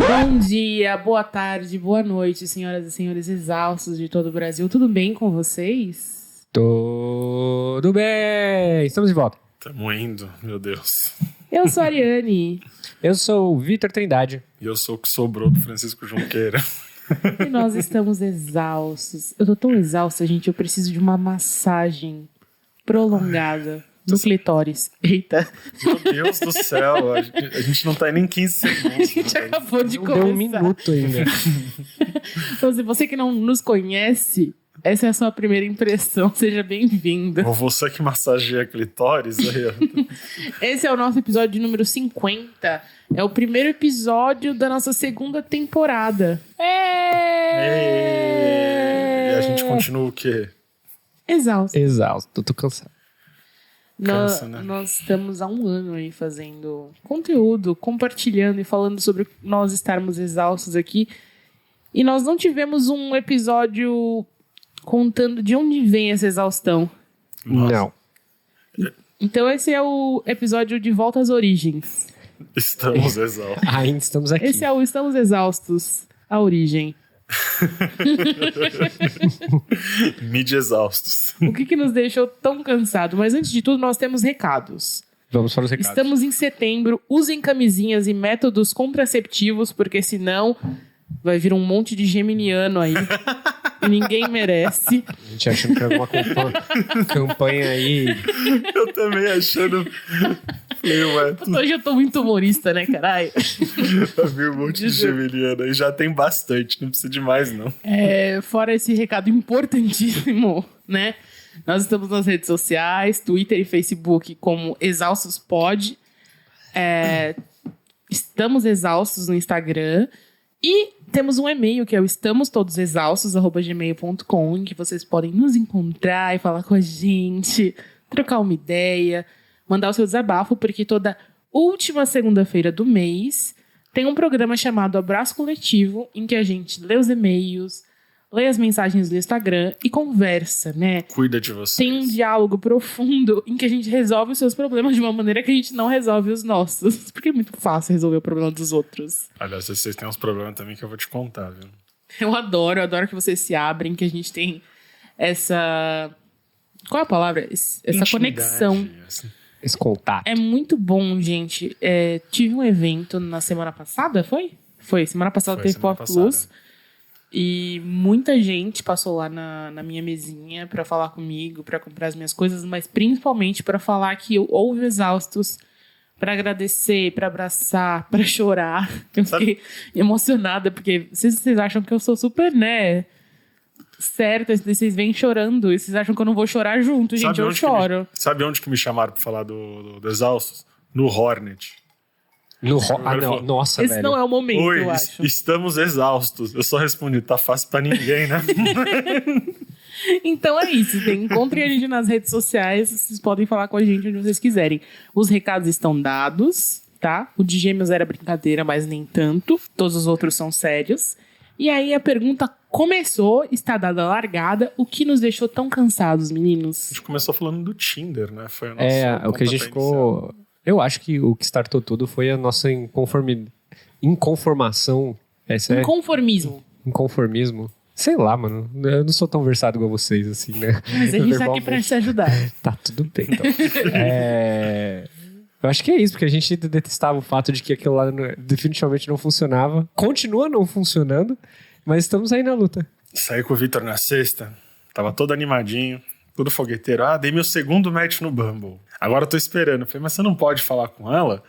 Bom dia, boa tarde, boa noite, senhoras e senhores exaustos de todo o Brasil. Tudo bem com vocês? Tudo bem! Estamos de volta. Tamo indo, meu Deus. Eu sou a Ariane. Eu sou o Vitor Trindade. E eu sou o que sobrou do Francisco Junqueira. E nós estamos exaustos. Eu tô tão exausta, gente, eu preciso de uma massagem prolongada no clitóris. Eita. Meu Deus do céu, a gente não tá nem 15 segundos. A gente acabou de Não começar. deu um minuto ainda. Então, se você que não nos conhece, essa é a sua primeira impressão. Seja bem-vindo. Você que massageia clitóris, aí, ó. Esse é o nosso episódio número 50. É o primeiro episódio da nossa segunda temporada. E a gente continua o quê? Exausto. Exausto, tô cansado. Cansa, né? Nós estamos há um ano aí fazendo conteúdo, compartilhando e falando sobre nós estarmos exaustos aqui. E nós não tivemos um episódio contando de onde vem essa exaustão. Nossa. Não. Então esse é o episódio de volta às origens. Estamos exaustos. Ainda estamos aqui. Esse é o Estamos Exaustos, a origem. Mídia exaustos. O que nos deixou tão cansado? Mas antes de tudo, nós temos recados. Vamos para os recados. Estamos em setembro, usem camisinhas e métodos contraceptivos, porque senão vai vir um monte de geminiano aí. E ninguém merece. A gente achando que era alguma campanha aí. Eu também achando. Falei, ué, Hoje eu tô muito humorista, né, caralho? vai vir um monte de geminiano aí. Já tem bastante, não precisa de mais, não. Fora esse recado importantíssimo, né? Nós estamos nas redes sociais, Twitter e Facebook como ExaustosPod. Estamos exaustos no Instagram. E temos um e-mail que é o estamostodosexaustos@gmail.com, em que vocês podem nos encontrar e falar com a gente, trocar uma ideia, mandar o seu desabafo, porque toda última segunda-feira do mês tem um programa chamado Abraço Coletivo, em que a gente lê os e-mails, lê as mensagens do Instagram e conversa, né? Cuida de vocês. Tem um diálogo profundo em que a gente resolve os seus problemas de uma maneira que a gente não resolve os nossos. Porque é muito fácil resolver o problema dos outros. Aliás, vocês têm uns problemas também que eu vou te contar, viu? Eu adoro que vocês se abrem, que a gente tem essa... Qual é a palavra? Essa Intimidade, conexão. assim. Esse contato. É muito bom, gente. Tive um evento na semana passada, foi? Foi, semana passada teve semana Pop passada. Plus. E muita gente passou lá na minha mesinha pra falar comigo, pra comprar as minhas coisas, mas principalmente pra falar que houve exaustos, pra agradecer, pra abraçar, pra chorar. Eu fiquei emocionada, porque vocês acham que eu sou super, né, certa, vocês vêm chorando, e vocês acham que eu não vou chorar junto, gente, eu choro. Sabe onde que me chamaram pra falar do Exaustos? No Hornet. Não. Nossa, Esse velho. não é o momento, Oi, eu acho. estamos exaustos. Eu só respondi, tá fácil pra ninguém, né? Então é isso, encontrem a gente nas redes sociais, vocês podem falar com a gente onde vocês quiserem. Os recados estão dados, tá? O de gêmeos era brincadeira, mas nem tanto. Todos os outros são sérios. E aí a pergunta começou, está dada a largada. O que nos deixou tão cansados, A meninos? gente começou falando do Tinder, né? Foi o nosso O que a gente pontapé inicial. ficou... Eu acho que o que startou tudo foi a nossa inconformação. Inconformismo. Inconformismo. Sei lá, mano. Eu não sou tão versado igual vocês, assim, né? Mas a gente tá aqui pra te ajudar. Tá, tudo bem, então. Eu acho que é isso, porque a gente detestava o fato de que aquilo lá definitivamente não funcionava. Continua não funcionando, mas estamos aí na luta. Saí com o Vitor na sexta, tava todo animadinho, todo fogueteiro. Dei meu segundo match no Bumble. Agora eu tô esperando. Falei, mas você não pode falar com ela?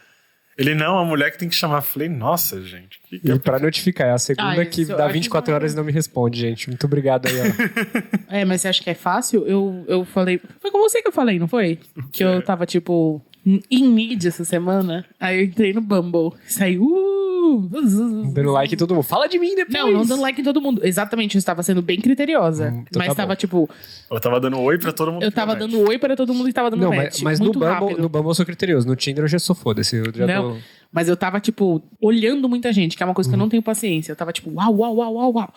Ele, não, a mulher que tem que chamar. Falei, nossa, gente. E pra notificar, é a segunda que isso, dá acho 24 horas e não me responde, gente. Muito obrigado aí, ó. Mas você acha que é fácil? Eu falei... Foi com você que eu falei, não foi? Que eu tava, tipo, em mídia essa semana. Aí eu entrei no Bumble. Saí... Dando like em todo mundo. Fala de mim depois. Não dando like em todo mundo. Exatamente, eu estava sendo bem criteriosa. Então mas tá tava, bom. tipo... Eu tava dando oi pra todo mundo. Eu tava dando oi para todo mundo que tava dando Não, match. mas no muito Bumble, rápido. no Bumble eu sou criterioso. No Tinder eu já sou foda-se. Eu já Não, tô... mas eu tava, tipo, olhando muita gente, que é uma coisa que eu não tenho paciência. Eu tava, tipo, uau, uau, uau, uau, uau.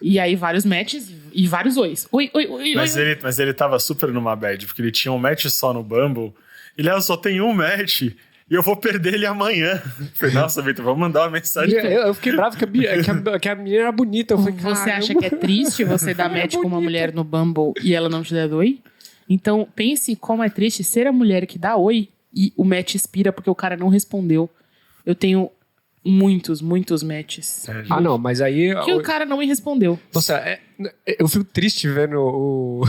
E aí, vários matches e vários ois. Oi, oi, oi, Mas oi. ele tava super numa bad, porque ele tinha um match só no Bumble. Ele, eu só tenho um match. e eu vou perder ele amanhã. Falei, nossa, Vitor, vamos mandar uma mensagem. Eu fiquei bravo que a menina era bonita. Eu falei, Você acha que é triste você dar match com uma mulher no Bumble e ela não te der oi? Então, pense como é triste ser a mulher que dá oi e o match expira porque o cara não respondeu. Eu tenho muitos matches. Não, mas aí... Que o cara não me respondeu. Nossa, eu fico triste vendo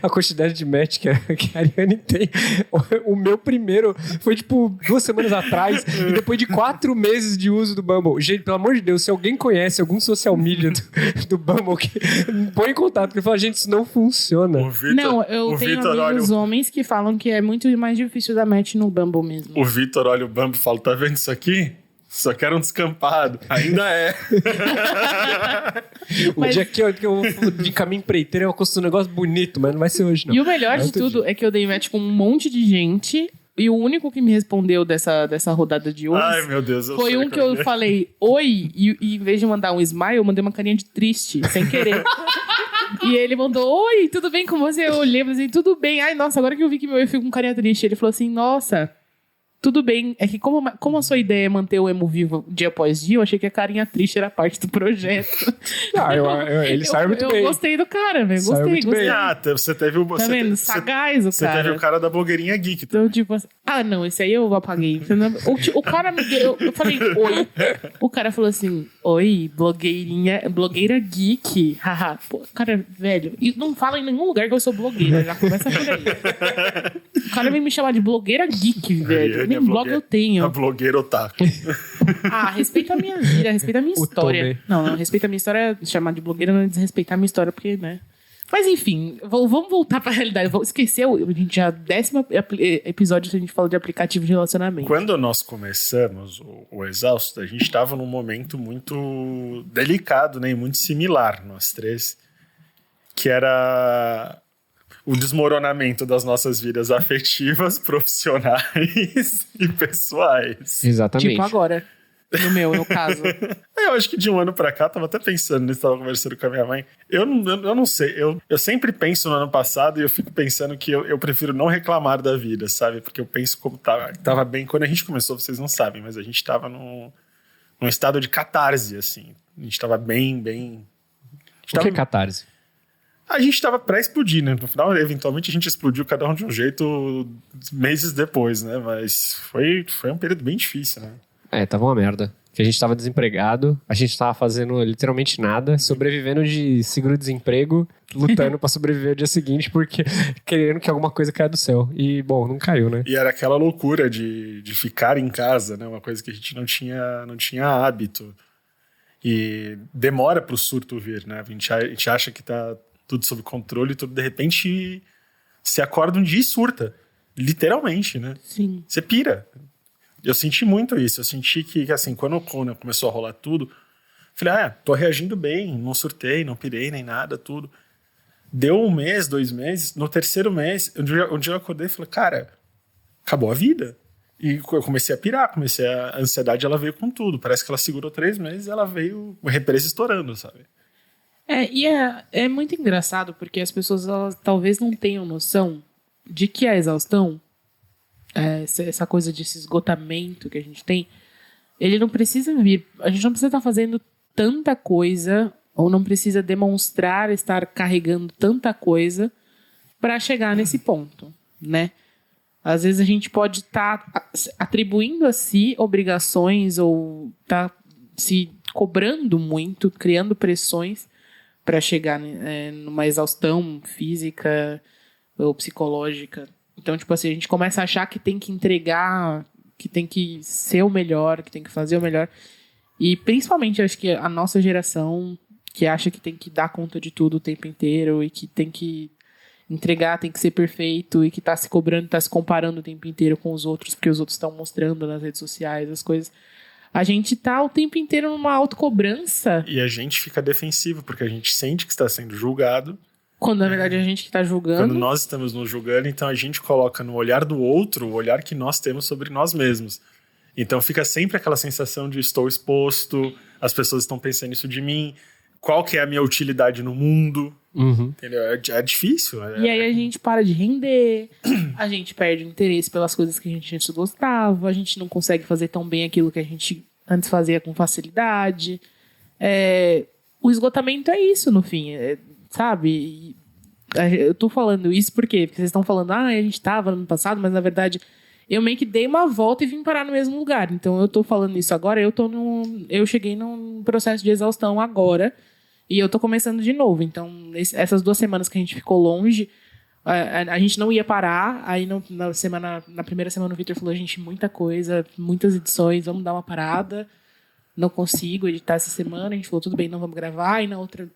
a quantidade de match que a Ariane tem. O meu primeiro foi, 2 semanas atrás, e depois de 4 meses de uso do Bumble. Gente, pelo amor de Deus, se alguém conhece algum social media do Bumble, põe em contato, porque fala, gente, isso não funciona. Eu tenho amigos homens que falam que é muito mais difícil dar match no Bumble mesmo. O Vitor olha o Bumble e fala, tá vendo isso aqui? Só quero um descampado. Ainda é. O dia que eu de caminho empreiteiro, eu construo um negócio bonito, mas não vai ser hoje, não. E o melhor de tudo é que eu dei match com um monte de gente e o único que me respondeu dessa rodada de hoje Ai, meu Deus, foi um que eu falei oi e em vez de mandar um smile, eu mandei uma carinha de triste, sem querer. E ele mandou, oi, tudo bem com você? Eu olhei e falei assim, tudo bem. Ai, nossa, agora que eu vi que meu eu fico com carinha triste. Ele falou assim, nossa... Tudo bem, é que como a sua ideia é manter o emo vivo dia após dia, eu achei que a carinha triste era parte do projeto. Ele saiu muito bem. Eu gostei do cara, velho. Gostei. Você teve o... Tá vendo? Sagaz o cara. Você teve o cara da blogueirinha geek. Então, tipo assim... não, esse aí eu apaguei. O cara me deu... Eu falei, oi. O cara falou assim, oi, blogueira geek. Haha. Pô, cara, velho. E não fala em nenhum lugar que eu sou blogueira. Já começa por aí. O cara vem me chamar de blogueira geek, velho. Nem blog eu tenho. A blogueira otaku. Respeita a minha vida, respeita a minha história. Não, respeita a minha história. Chamar de blogueira não é desrespeitar a minha história, porque, né? Mas enfim, vamos voltar pra realidade. Vou esquecer, a gente já 10º episódio que a gente falou de aplicativo de relacionamento. Quando nós começamos o Exausto, a gente estava num momento muito delicado, né? E muito similar, nós três. Que era... o desmoronamento das nossas vidas afetivas, profissionais e pessoais. Exatamente. Tipo agora, no caso. Eu acho que de um ano pra cá, tava até pensando nisso, tava conversando com a minha mãe. Eu não sei, eu sempre penso no ano passado e eu fico pensando que eu prefiro não reclamar da vida, sabe? Porque eu penso como tava bem. Quando a gente começou, vocês não sabem, mas a gente tava num estado de catarse, assim. A gente tava bem... O que é catarse? A gente estava pré-explodir, né? No final, eventualmente, a gente explodiu cada um de um jeito meses depois, né? Mas foi um período bem difícil, né? Tava uma merda. Que a gente tava desempregado, a gente tava fazendo literalmente nada, sobrevivendo de seguro-desemprego, lutando pra sobreviver no dia seguinte, porque querendo que alguma coisa caia do céu. E, bom, não caiu, né? E era aquela loucura de ficar em casa, né? Uma coisa que a gente não tinha hábito. E demora pro surto vir, né? A gente acha que tá tudo sob controle e tudo, de repente, se acorda um dia e surta. Literalmente, né? Sim. Você pira. Eu senti muito isso. Eu senti que assim, quando começou a rolar tudo, falei, tô reagindo bem, não surtei, não pirei, nem nada, tudo. Deu 1 mês, 2 meses, no 3º mês, um dia eu acordei e falei, cara, acabou a vida. E eu comecei a pirar, a ansiedade, ela veio com tudo. Parece que ela segurou 3 meses e ela veio represa estourando, sabe? É muito engraçado, porque as pessoas elas, talvez não tenham noção de que a exaustão, essa coisa desse esgotamento que a gente tem, ele não precisa vir. A gente não precisa estar fazendo tanta coisa, ou não precisa demonstrar estar carregando tanta coisa para chegar nesse ponto, né? Às vezes a gente pode estar atribuindo a si obrigações ou tá se cobrando muito, criando pressões para chegar numa exaustão física ou psicológica. Então, tipo assim, a gente começa a achar que tem que entregar, que tem que ser o melhor, que tem que fazer o melhor. E principalmente, acho que a nossa geração, que acha que tem que dar conta de tudo o tempo inteiro e que tem que entregar, tem que ser perfeito e que tá se cobrando, tá se comparando o tempo inteiro com os outros, porque os outros estão mostrando nas redes sociais as coisas. A gente tá o tempo inteiro numa autocobrança. E a gente fica defensivo, porque a gente sente que está sendo julgado. Quando, na verdade, a gente que tá julgando. Quando nós estamos nos julgando, então a gente coloca no olhar do outro o olhar que nós temos sobre nós mesmos. Então fica sempre aquela sensação de estou exposto, as pessoas estão pensando isso de mim. qual que é a minha utilidade no mundo. Entendeu? É difícil. E aí a gente para de render, a gente perde o interesse pelas coisas que a gente antes gostava, a gente não consegue fazer tão bem aquilo que a gente antes fazia com facilidade. O esgotamento é isso, no fim, sabe? Eu tô falando isso por quê? Porque vocês estão falando, a gente tava no ano passado, mas na verdade eu meio que dei uma volta e vim parar no mesmo lugar. Então eu tô falando isso agora, eu cheguei num processo de exaustão agora e eu tô começando de novo. Então essas 2 semanas que a gente ficou longe, a gente não ia parar. Aí na primeira semana o Victor falou, gente, muita coisa, muitas edições, vamos dar uma parada. Não consigo editar essa semana. A gente falou, tudo bem, não vamos gravar. E na outra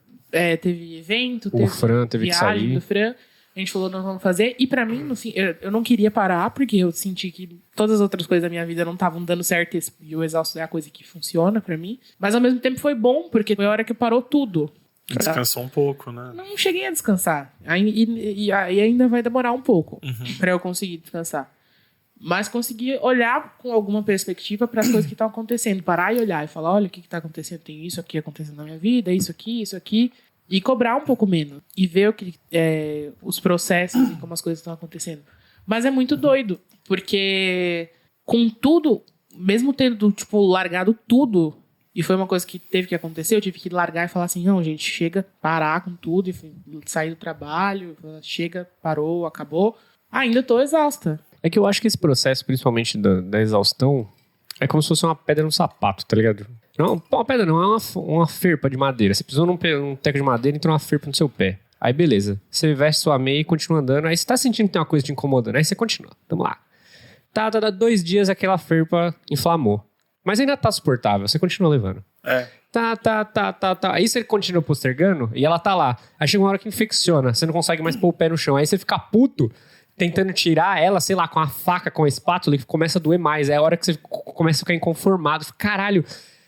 teve evento, o Fran teve viagem que sair. do Fran. A gente falou, não vamos fazer. E pra mim, no fim, eu não queria parar, porque eu senti que todas as outras coisas da minha vida não estavam dando certo. E o Exausto é a coisa que funciona pra mim. Mas ao mesmo tempo foi bom, porque foi a hora que parou tudo. Descansou um pouco, né? Não cheguei a descansar. E ainda vai demorar um pouco pra eu conseguir descansar. Mas consegui olhar com alguma perspectiva para as coisas que estão acontecendo. Parar e olhar e falar, olha o que está acontecendo. Tem isso aqui acontecendo na minha vida, isso aqui. E cobrar um pouco menos. E ver os processos e como as coisas estão acontecendo. Mas é muito doido. Porque com tudo, mesmo tendo largado tudo, e foi uma coisa que teve que acontecer, eu tive que largar e falar assim, não, gente, chega, parar com tudo. E sair do trabalho, chega, parou, acabou. Ainda estou exausta. É que eu acho que esse processo, principalmente da exaustão, é como se fosse uma pedra no sapato, tá ligado? Não, uma pedra não, é uma ferpa de madeira. Você pisou num teco de madeira e entrou uma ferpa no seu pé. Aí beleza, você veste sua meia e continua andando. Aí você tá sentindo que tem uma coisa te incomodando. Aí você continua, tamo lá. Tá, 2 dias aquela ferpa inflamou. Mas ainda tá suportável, você continua levando. Tá. Aí você continua postergando e ela tá lá. Aí chega uma hora que infecciona, você não consegue mais pôr o pé no chão. Aí você fica puto, tentando tirar ela, sei lá, com a faca, com a espátula, que começa a doer mais. É a hora que você começa a ficar inconformado. Caralho.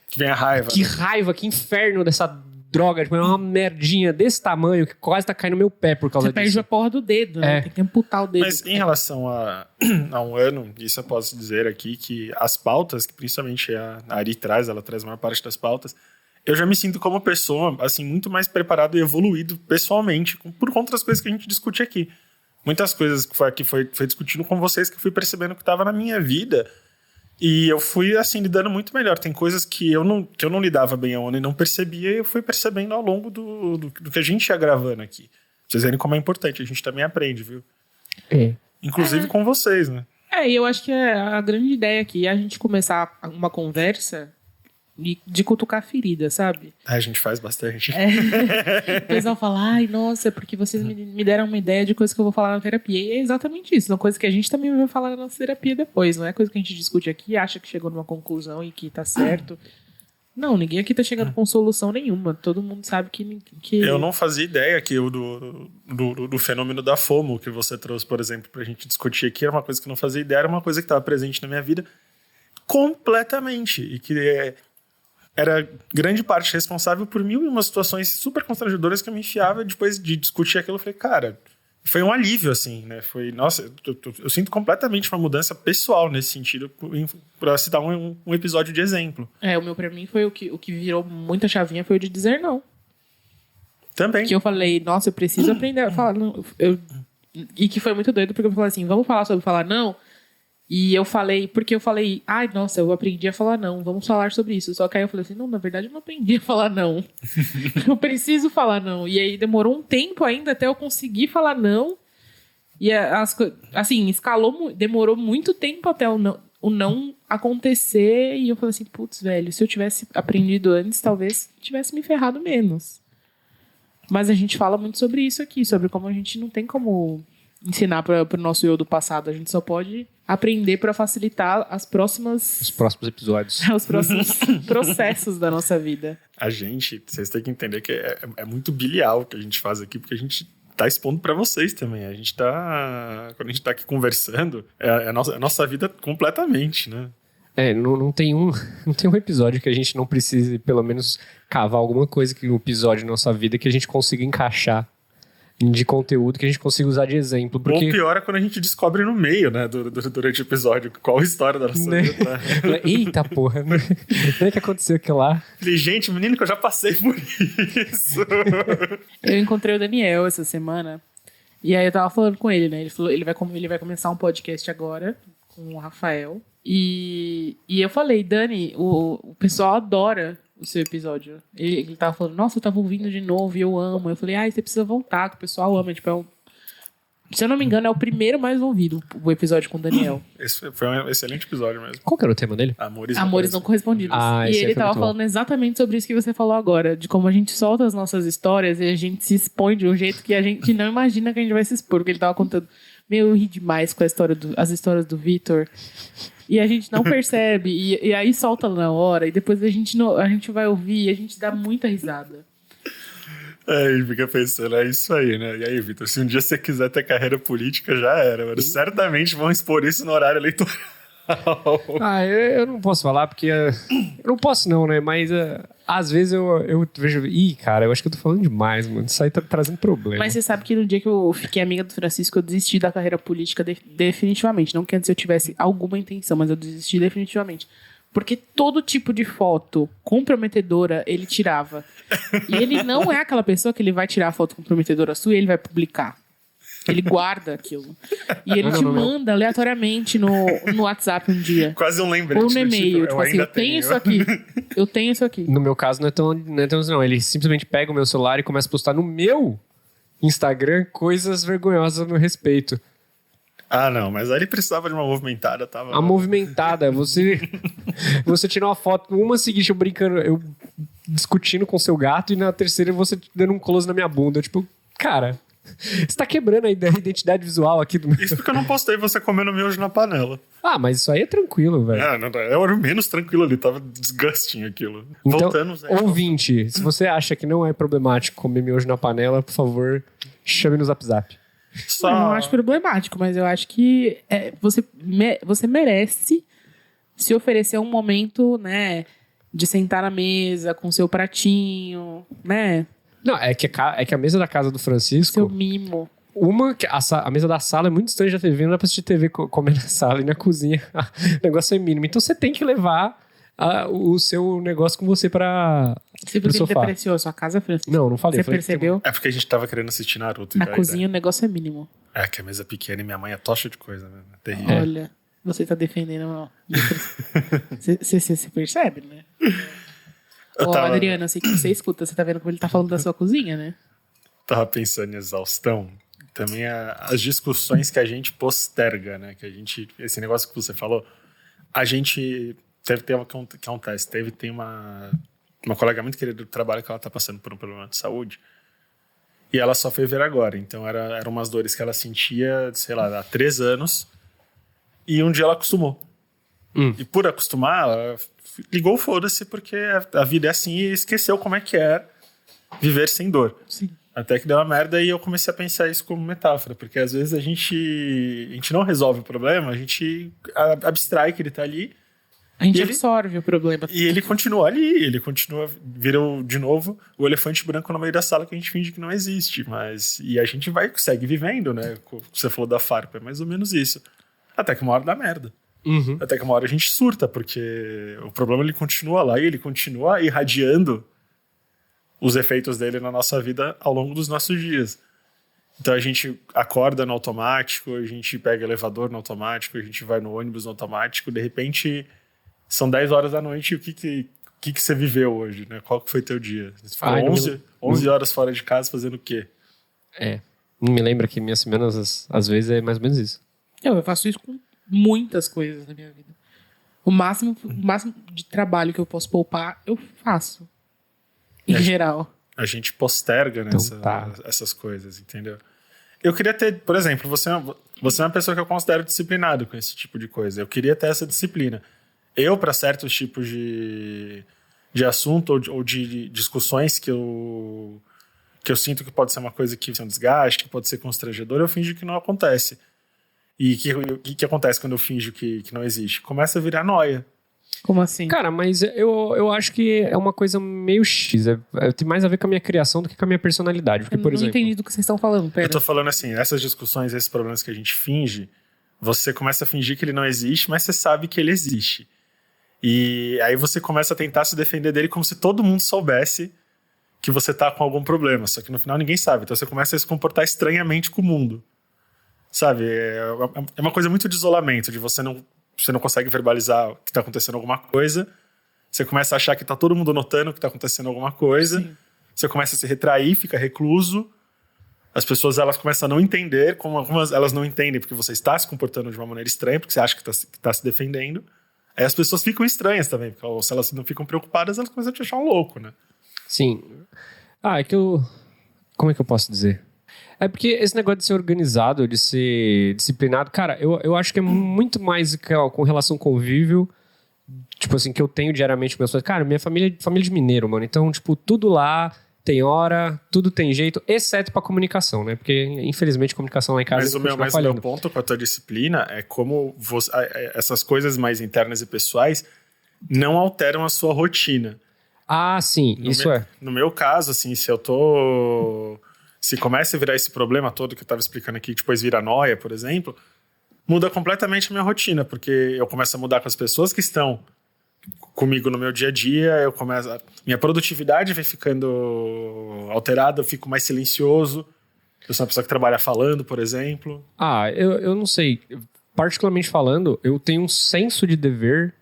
Que vem a raiva. Que raiva, que inferno dessa droga. Tipo, é uma merdinha desse tamanho que quase tá caindo no meu pé por causa disso. Você perde a porra do dedo, né? Tem que amputar o dedo. Mas em relação a um ano, isso eu posso dizer aqui, que as pautas, que principalmente a Ari traz, ela traz a maior parte das pautas, eu já me sinto como pessoa, assim, muito mais preparado e evoluído pessoalmente, por conta das coisas que a gente discute aqui. Muitas coisas que foi discutindo com vocês que eu fui percebendo que estava na minha vida. E eu fui, assim, lidando muito melhor. Tem coisas que eu não lidava bem a ano e não percebia, e eu fui percebendo ao longo do que a gente ia gravando aqui. Pra vocês verem como é importante. A gente também aprende, viu? Inclusive com vocês, né? E eu acho que a grande ideia aqui é a gente começar uma conversa de cutucar a ferida, sabe? A gente faz bastante. O pessoal fala, ai, nossa, porque vocês me deram uma ideia de coisas que eu vou falar na terapia. E é exatamente isso, são coisas que a gente também vai falar na nossa terapia depois. Não é coisa que a gente discute aqui, acha que chegou numa conclusão e que tá certo. Não, ninguém aqui tá chegando com solução nenhuma. Todo mundo sabe que... Eu não fazia ideia que do fenômeno da FOMO que você trouxe, por exemplo, pra gente discutir aqui. Era uma coisa que eu não fazia ideia, era uma coisa que estava presente na minha vida completamente. E que era grande parte responsável por 1001 situações super constrangedoras que eu me enfiava depois de discutir aquilo. Eu falei, cara, foi um alívio, assim, né? Foi, nossa, eu sinto completamente uma mudança pessoal nesse sentido, pra citar um episódio de exemplo. O meu pra mim foi o que virou muita chavinha, foi o de dizer não. Também. Que eu falei, nossa, eu preciso aprender a falar não. E que foi muito doido, porque eu falei assim, vamos falar sobre falar não? E eu falei, ai, nossa, eu aprendi a falar não, vamos falar sobre isso. Só que aí eu falei assim, não, na verdade eu não aprendi a falar não. Eu preciso falar não. E aí demorou um tempo ainda até eu conseguir falar não. E assim, demorou muito tempo até o não acontecer. E eu falei assim, putz, velho, se eu tivesse aprendido antes, talvez tivesse me ferrado menos. Mas a gente fala muito sobre isso aqui, sobre como a gente não tem como ensinar para o nosso eu do passado. A gente só pode aprender para facilitar os próximos episódios. Os próximos processos da nossa vida. Vocês têm que entender que é muito biliar o que a gente faz aqui, porque a gente tá expondo para vocês também. Quando a gente tá aqui conversando, é a nossa vida completamente, né? Não tem um episódio que a gente não precise, pelo menos, cavar alguma coisa que no episódio da nossa vida que a gente consiga encaixar de conteúdo que a gente consiga usar de exemplo. Porque... Ou pior é quando a gente descobre no meio, né, durante o episódio, qual a história da nossa vida. Eita porra, né? O que aconteceu aquilo lá? Falei, gente, menino, que eu já passei por isso. Eu encontrei o Daniel essa semana. E aí eu tava falando com ele, né? Ele falou, ele vai começar um podcast agora com o Rafael. E eu falei, Dani, o pessoal adora o seu episódio. Ele tava falando, nossa, eu tava ouvindo de novo e eu amo. Eu falei, você precisa voltar, que o pessoal ama. Tipo, se eu não me engano, é o primeiro mais ouvido, o episódio com o Daniel. Esse foi um excelente episódio mesmo. Qual que era o tema dele? Amores não correspondidos. E esse ele tava falando exatamente sobre isso que você falou agora, de como a gente solta as nossas histórias e a gente se expõe de um jeito que a gente não imagina que a gente vai se expor. Porque ele tava contando, eu ri demais com as histórias do Vitor. E a gente não percebe, e aí solta na hora, e depois a gente vai ouvir e a gente dá muita risada. E fica pensando, é isso aí, né? E aí, Vitor, se um dia você quiser ter carreira política, já era. Mano. Certamente vão expor isso no horário eleitoral. Eu não posso falar, porque... eu não posso não, né? Mas às vezes eu vejo... cara, eu acho que eu tô falando demais, mano. Isso aí tá trazendo problema. Mas você sabe que no dia que eu fiquei amiga do Francisco, eu desisti da carreira política definitivamente. Não que antes eu tivesse alguma intenção, mas eu desisti definitivamente. Porque todo tipo de foto comprometedora ele tirava. E ele não é aquela pessoa que ele vai tirar a foto comprometedora sua e ele vai publicar. Ele guarda aquilo. E ele te manda aleatoriamente no WhatsApp um dia. Quase um lembrete. Ou no e-mail. Tipo assim, eu tenho isso aqui. Eu tenho isso aqui. No meu caso, não é tão não. Ele simplesmente pega o meu celular e começa a postar no meu Instagram coisas vergonhosas a meu respeito. Não, mas aí ele precisava de uma movimentada, tava... A movimentada, você tirou uma foto, uma seguinte, eu discutindo com seu gato, e na terceira você dando um close na minha bunda. Tipo, cara, você tá quebrando a identidade visual aqui do meu... Isso porque eu não postei você comendo miojo na panela. Mas isso aí é tranquilo, velho. Eu era o menos tranquilo ali, tava disgusting aquilo. Então, voltando... ouvinte, se você acha que não é problemático comer miojo na panela, por favor, chame no Zap Zap. Eu não acho problemático, mas eu acho que você merece se oferecer um momento, né, de sentar na mesa com seu pratinho, né? Não, é que a mesa da casa do Francisco... Seu mimo. A mesa da sala é muito distante da TV, não dá pra assistir TV comendo na sala e na cozinha. O negócio é mínimo. Então você tem que levar o seu negócio com você pra... Você viu que ele depreciou a sua casa, Francisco? Não falei. Você percebeu? É porque a gente tava querendo assistir Naruto. Na cozinha o negócio é mínimo. É que a mesa é pequena e minha mãe é tocha de coisa, né? É terrível. Olha, você tá defendendo... Você percebe, né? Adriana, eu sei que você escuta. Você tá vendo como ele tá falando da sua cozinha, né? Tava pensando em exaustão. Também as discussões que a gente posterga, né? Esse negócio que você falou, a gente... que é um teste. Tem uma colega muito querida do trabalho que ela tá passando por um problema de saúde. E ela só foi ver agora. Então, eram umas dores que ela sentia, sei lá, há 3 anos. E um dia ela acostumou. E por acostumar, ela ligou foda-se, porque a vida é assim e esqueceu como é que é viver sem dor. Sim. Até que deu uma merda e eu comecei a pensar isso como metáfora. Porque às vezes a gente não resolve o problema, a gente abstrai que ele tá ali. A gente absorve o problema. E ele continua ali, vira de novo o elefante branco no meio da sala que a gente finge que não existe. E a gente segue vivendo, né? Você falou da farpa, é mais ou menos isso. Até que uma hora dá merda. Uhum. Até que uma hora a gente surta, porque o problema ele continua lá e ele continua irradiando os efeitos dele na nossa vida ao longo dos nossos dias. Então a gente acorda no automático, a gente pega elevador no automático, a gente vai no ônibus no automático, de repente... São 10 horas da noite e o que você viveu hoje, né? Qual que foi teu dia? Você ficou 11 horas fora de casa fazendo o quê? Não me lembra que minhas semanas, às vezes, é mais ou menos isso. Eu faço isso com muitas coisas na minha vida. O máximo de trabalho que eu posso poupar, eu faço. Em geral. A gente posterga, né, essas coisas, entendeu? Eu queria ter, por exemplo, você é uma pessoa que eu considero disciplinado com esse tipo de coisa. Eu queria ter essa disciplina. Para certos tipos de assunto ou de discussões que eu sinto que pode ser uma coisa que é um desgaste, que pode ser constrangedor, eu finjo que não acontece. E o que acontece quando eu finjo que não existe? Começa a virar noia. Como assim? Cara, mas eu acho que é uma coisa meio X. Tem mais a ver com a minha criação do que com a minha personalidade. Porque, Eu por não exemplo... entendi do que vocês estão falando, pera. Eu tô falando assim, essas discussões, esses problemas que a gente finge, você começa a fingir que ele não existe, mas você sabe que ele existe. E aí você começa a tentar se defender dele como se todo mundo soubesse que você tá com algum problema. Só que no final ninguém sabe. Então você começa a se comportar estranhamente com o mundo. Sabe? É uma coisa muito de isolamento, de você não consegue verbalizar que tá acontecendo alguma coisa. Você começa a achar que tá todo mundo notando que tá acontecendo alguma coisa. Sim. Você começa a se retrair, fica recluso. As pessoas, elas começam a não entender, como algumas elas não entendem porque você está se comportando de uma maneira estranha, porque você acha que tá se defendendo. Aí as pessoas ficam estranhas também, porque se elas não ficam preocupadas, elas começam a te achar um louco, né? Sim. É que eu... Como é que eu posso dizer? É porque esse negócio de ser organizado, de ser disciplinado, cara, eu acho que é muito mais com relação ao convívio, tipo assim, que eu tenho diariamente com meus pais. Cara, minha família é família de mineiro, mano. Então, tipo, tudo lá tem hora, tudo tem jeito, exceto pra comunicação, né? Porque, infelizmente, comunicação lá em casa Mas o meu ponto com a tua disciplina é como essas coisas mais internas e pessoais não alteram a sua rotina. Ah, sim, No meu caso, assim, se começa a virar esse problema todo que eu tava explicando aqui, depois vira noia, por exemplo, muda completamente a minha rotina, porque eu começo a mudar com as pessoas que estão comigo no meu dia a dia, minha produtividade vai ficando alterada, eu fico mais silencioso, eu sou uma pessoa que trabalha falando, por exemplo. Eu não sei, particularmente falando, eu tenho um senso de dever,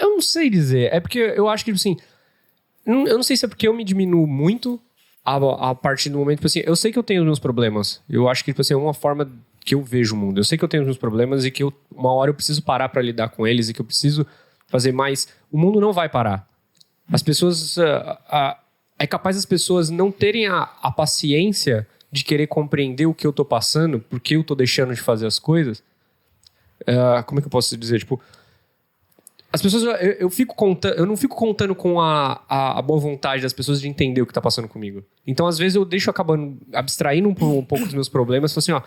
eu não sei dizer, é porque eu acho que, assim, eu não sei se é porque eu me diminuo muito a partir do momento, tipo assim, eu sei que eu tenho os meus problemas. Eu acho que, tipo assim, é uma forma que eu vejo o mundo. Eu sei que eu tenho os meus problemas e que uma hora eu preciso parar pra lidar com eles e que eu preciso fazer mais. O mundo não vai parar. As pessoas... é capaz das pessoas não terem a paciência de querer compreender o que eu tô passando, porque eu tô deixando de fazer as coisas. Como é que eu posso dizer? Tipo... As pessoas, eu não fico contando com a boa vontade das pessoas de entender o que tá passando comigo. Então, às vezes, eu deixo acabando abstraindo um pouco dos meus problemas. Falo assim, ó,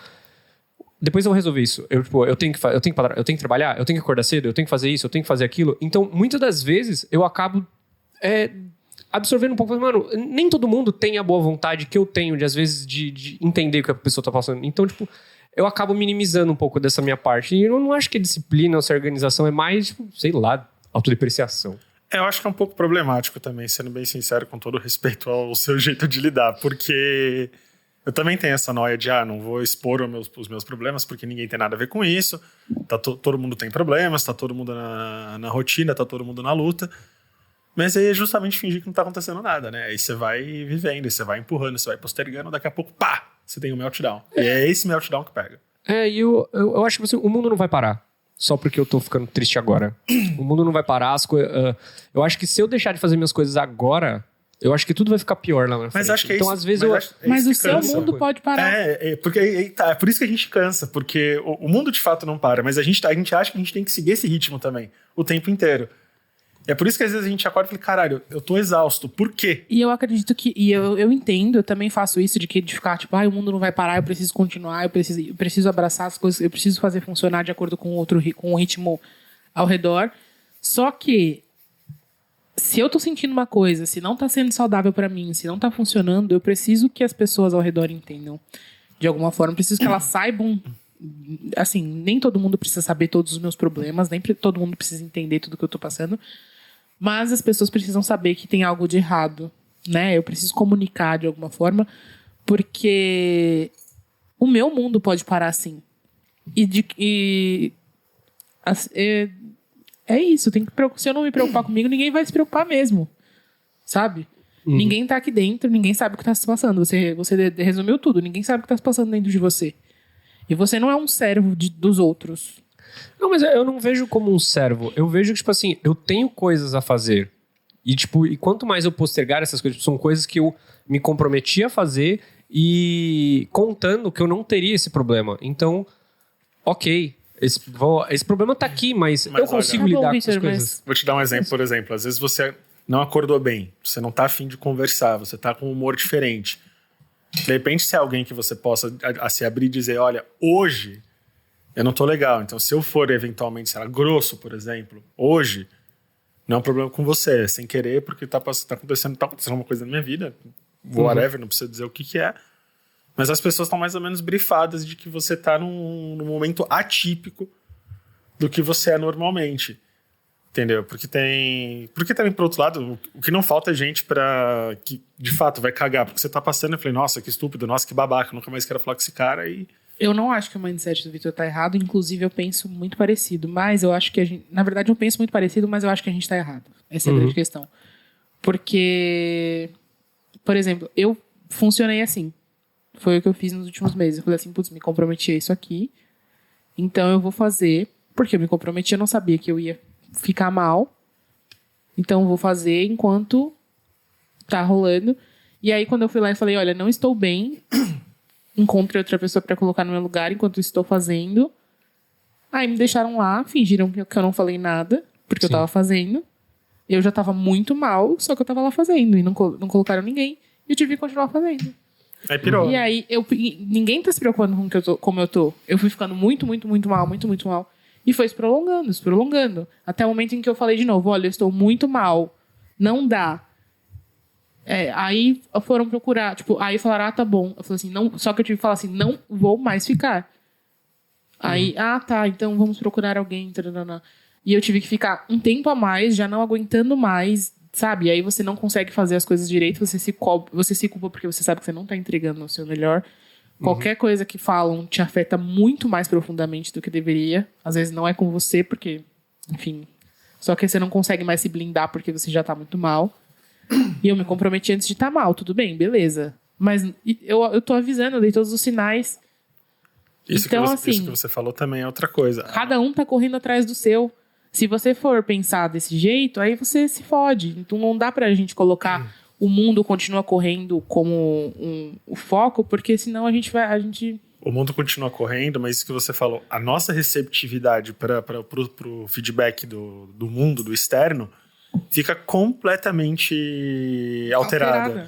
depois eu vou resolver isso. Eu tenho que trabalhar, eu tenho que acordar cedo, eu tenho que fazer isso, eu tenho que fazer aquilo. Então, muitas das vezes, eu acabo absorvendo um pouco. Mano, nem todo mundo tem a boa vontade que eu tenho, às vezes, de entender o que a pessoa tá passando. Então, tipo... eu acabo minimizando um pouco dessa minha parte. E eu não acho que disciplina ou essa organização é mais, tipo, sei lá, autodepreciação. Eu acho que é um pouco problemático também, sendo bem sincero, com todo respeito ao seu jeito de lidar, porque eu também tenho essa noia de, não vou expor os meus problemas, porque ninguém tem nada a ver com isso, todo mundo tem problemas, tá todo mundo na rotina, tá todo mundo na luta, mas aí é justamente fingir que não tá acontecendo nada, né? Aí você vai vivendo, você vai empurrando, você vai postergando, daqui a pouco, pá! Você tem um meltdown. E é esse meltdown que pega. E eu acho que assim, o mundo não vai parar. Só porque eu tô ficando triste agora. O mundo não vai parar. Eu acho que se eu deixar de fazer minhas coisas agora, eu acho que tudo vai ficar pior lá na frente. Mas acho que é então, isso. Às vezes Mas o seu mundo pode parar. É por isso que a gente cansa. Porque o mundo de fato não para. Mas a gente acha que a gente tem que seguir esse ritmo também. O tempo inteiro. É por isso que às vezes a gente acorda e fala, caralho, eu tô exausto. Por quê? E eu acredito que... E eu entendo, eu também faço isso de ficar tipo, o mundo não vai parar, eu preciso continuar, eu preciso abraçar as coisas, eu preciso fazer funcionar de acordo com o ritmo ao redor. Só que se eu tô sentindo uma coisa, se não tá sendo saudável pra mim, se não tá funcionando, eu preciso que as pessoas ao redor entendam. De alguma forma, eu preciso que elas saibam... Assim, nem todo mundo precisa saber todos os meus problemas, nem todo mundo precisa entender tudo que eu tô passando. Mas as pessoas precisam saber que tem algo de errado, né? Eu preciso comunicar de alguma porque o meu mundo pode parar assim. É isso. Se eu não me preocupar comigo, ninguém vai se preocupar mesmo. Sabe? Ninguém tá aqui dentro, ninguém sabe o que tá se passando. Você resumiu tudo. Ninguém sabe o que tá se passando dentro de você. E você não é um servo dos outros. Não, mas eu não vejo como um servo. Eu vejo que, tipo assim, eu tenho coisas a fazer. E, tipo, quanto mais eu postergar essas coisas, são coisas que eu me comprometi a fazer e contando que eu não teria esse problema. Então, ok, esse problema tá aqui, mas eu consigo lidar com essas coisas. Vou te dar um exemplo, por exemplo. Às vezes você não acordou bem, você não tá afim de conversar, você tá com um humor diferente. De repente, se é alguém que você possa se abrir e dizer, olha, hoje eu não tô legal. Então, se eu for eventualmente, sei lá, grosso, por exemplo, hoje, não é um problema com você, é sem querer, porque tá acontecendo uma coisa na minha vida, whatever, não precisa dizer o que é. Mas as pessoas estão mais ou menos brifadas de que você tá num momento atípico do que você é normalmente. Entendeu? Porque também, por outro lado, o que não falta é gente que, de fato, vai cagar. Porque você tá passando e eu falei, nossa, que estúpido, nossa, que babaca, nunca mais quero falar com esse cara. E... Eu não acho que o mindset do Vitor tá errado, inclusive eu penso muito parecido. Mas eu acho que a gente... Na verdade, eu penso muito parecido, mas eu acho que a gente tá errado. Essa é a grande questão. Porque, por exemplo, eu funcionei assim. Foi o que eu fiz nos últimos meses. Eu falei assim, putz, me comprometi a isso aqui. Então eu vou fazer, porque eu me comprometi, eu não sabia que eu ia ficar mal. Então eu vou fazer enquanto tá rolando. E aí quando eu fui lá e falei, olha, não estou bem, encontrei outra pessoa pra colocar no meu lugar enquanto estou fazendo. Aí me deixaram lá, fingiram que eu não falei nada, porque eu tava fazendo. Eu já tava muito mal, só que eu tava lá fazendo. E não colocaram ninguém. E eu tive que continuar fazendo. Aí pirou. E aí, ninguém tá se preocupando com como eu tô. Eu fui ficando muito, muito, muito mal, muito, muito mal. E foi se prolongando. Até o momento em que eu falei de novo, olha, eu estou muito mal. Não dá. Aí foram procurar, aí falaram, tá bom. Eu falei assim, não, só que eu tive que falar assim, não vou mais ficar. Aí, tá, então vamos procurar alguém. Tararana. E eu tive que ficar um tempo a mais, já não aguentando mais, sabe? E aí você não consegue fazer as coisas direito, você se culpa porque você sabe que você não tá entregando o seu melhor. Qualquer coisa que falam te afeta muito mais profundamente do que deveria. Às vezes não é com você, porque, enfim... Só que você não consegue mais se blindar porque você já tá muito mal. E eu me comprometi antes de estar mal. Tudo bem, beleza. Mas eu tô avisando, eu dei todos os sinais. Isso que você falou também é outra coisa. Cada um tá correndo atrás do seu. Se você for pensar desse jeito, aí você se fode. Então não dá pra gente colocar o mundo continua correndo como o foco, porque senão a gente O mundo continua correndo, mas isso que você falou, a nossa receptividade para o feedback do mundo, do externo, fica completamente alterada.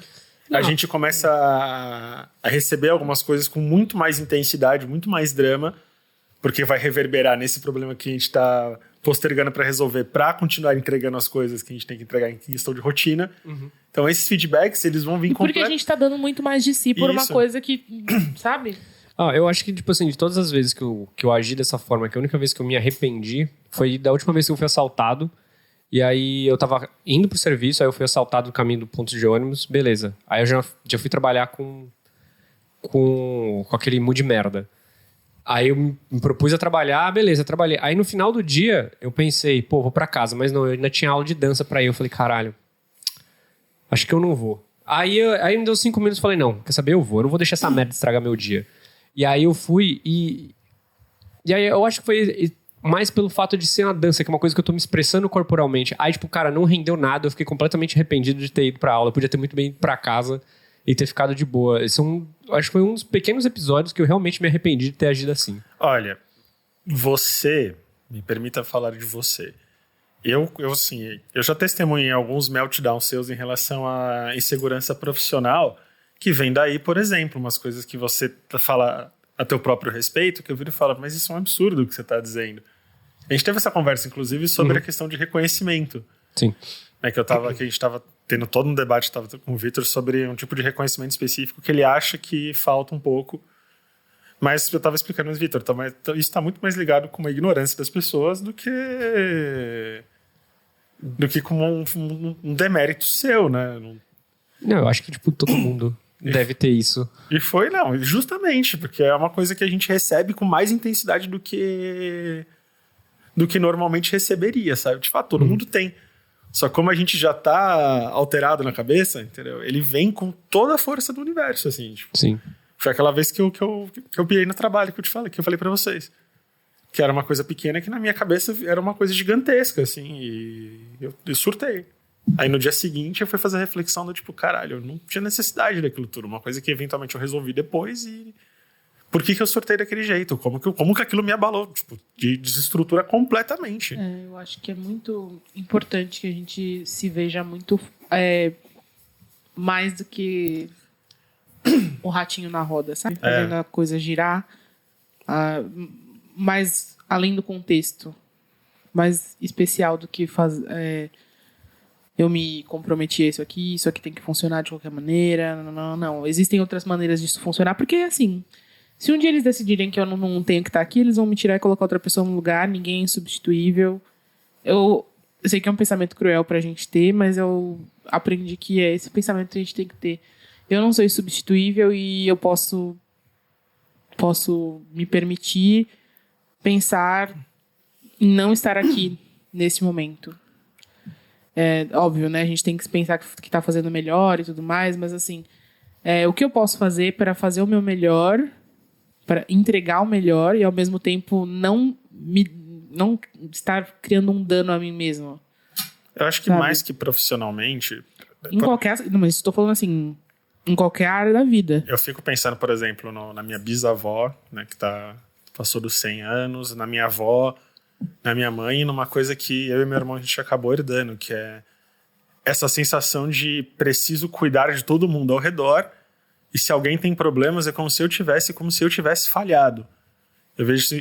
A gente começa a receber algumas coisas com muito mais intensidade, muito mais drama, porque vai reverberar nesse problema que a gente está postergando para resolver, para continuar entregando as coisas que a gente tem que entregar em questão de rotina. Então, esses feedbacks, eles vão vir porque a gente está dando muito mais de si por uma coisa que, sabe? Eu acho que, tipo assim, de todas as vezes que eu agi dessa forma, que a única vez que eu me arrependi foi da última vez que eu fui assaltado. E aí eu tava indo pro serviço, aí eu fui assaltado no caminho do ponto de ônibus, beleza. Aí eu já fui trabalhar com aquele mood merda. Aí eu me propus a trabalhar, beleza, trabalhei. Aí no final do dia, eu pensei, pô, vou pra casa. Mas não, eu ainda tinha aula de dança pra ir. Eu falei, caralho, acho que eu não vou. Aí me deu 5 minutos e falei, não, quer saber, eu vou. Eu não vou deixar essa merda estragar meu dia. E aí eu fui e aí eu acho que foi mais pelo fato de ser uma dança, que é uma coisa que eu tô me expressando corporalmente. Aí, tipo, cara, não rendeu nada. Eu fiquei completamente arrependido de ter ido pra aula. Eu podia ter muito bem ido pra casa e ter ficado de boa. Acho que foi um dos pequenos episódios que eu realmente me arrependi de ter agido assim. Olha, me permita falar de você. Eu já testemunhei alguns meltdowns seus em relação à insegurança profissional, que vem daí, por exemplo, umas coisas que você fala a teu próprio respeito, que eu viro e falo, mas isso é um absurdo o que você está dizendo. A gente teve essa conversa, inclusive, sobre a questão de reconhecimento. Sim. Que a gente estava tendo todo um debate com o Vitor sobre um tipo de reconhecimento específico que ele acha que falta um pouco. Mas eu estava explicando, mas, Vitor, isso está muito mais ligado com uma ignorância das pessoas do que com um demérito seu, né? Não, eu acho que, tipo, todo mundo deve ter isso. E foi, não, justamente, porque é uma coisa que a gente recebe com mais intensidade do que normalmente receberia, sabe? De fato, todo mundo tem. Só como a gente já tá alterado na cabeça, entendeu? Ele vem com toda a força do universo, assim. Tipo, sim. Foi aquela vez que eu pirei no trabalho que eu falei pra vocês. Que era uma coisa pequena que na minha cabeça era uma coisa gigantesca, assim. E eu surtei. Aí no dia seguinte eu fui fazer a reflexão do tipo, caralho, eu não tinha necessidade daquilo tudo. Uma coisa que eventualmente eu resolvi depois e... Por que eu surtei daquele jeito? Como que aquilo me abalou? Tipo, desestrutura completamente. Eu acho que é muito importante que a gente se veja muito mais do que o ratinho na roda, sabe? Fazendo a coisa girar. mais além do contexto, mais especial do que eu me comprometi a isso aqui tem que funcionar de qualquer maneira. Não. Existem outras maneiras disso funcionar, porque assim, se um dia eles decidirem que eu não tenho que estar aqui, eles vão me tirar e colocar outra pessoa no lugar, ninguém é insubstituível. Eu sei que é um pensamento cruel pra gente ter, mas eu aprendi que é esse pensamento que a gente tem que ter. Eu não sou insubstituível e eu posso me permitir pensar em não estar aqui nesse momento. É óbvio, né? A gente tem que pensar que tá fazendo melhor e tudo mais, mas assim, o que eu posso fazer para fazer o meu melhor, para entregar o melhor e ao mesmo tempo não estar criando um dano a mim mesmo. Eu acho que sabe? Mais que profissionalmente... Em qualquer... Não, mas estou falando assim, em qualquer área da vida. Eu fico pensando, por exemplo, na minha bisavó, né, que passou dos 100 anos, na minha avó, na minha mãe, numa coisa que eu e meu irmão a gente acabou herdando, que é essa sensação de preciso cuidar de todo mundo ao redor, e se alguém tem problemas é como se eu tivesse falhado. Eu vejo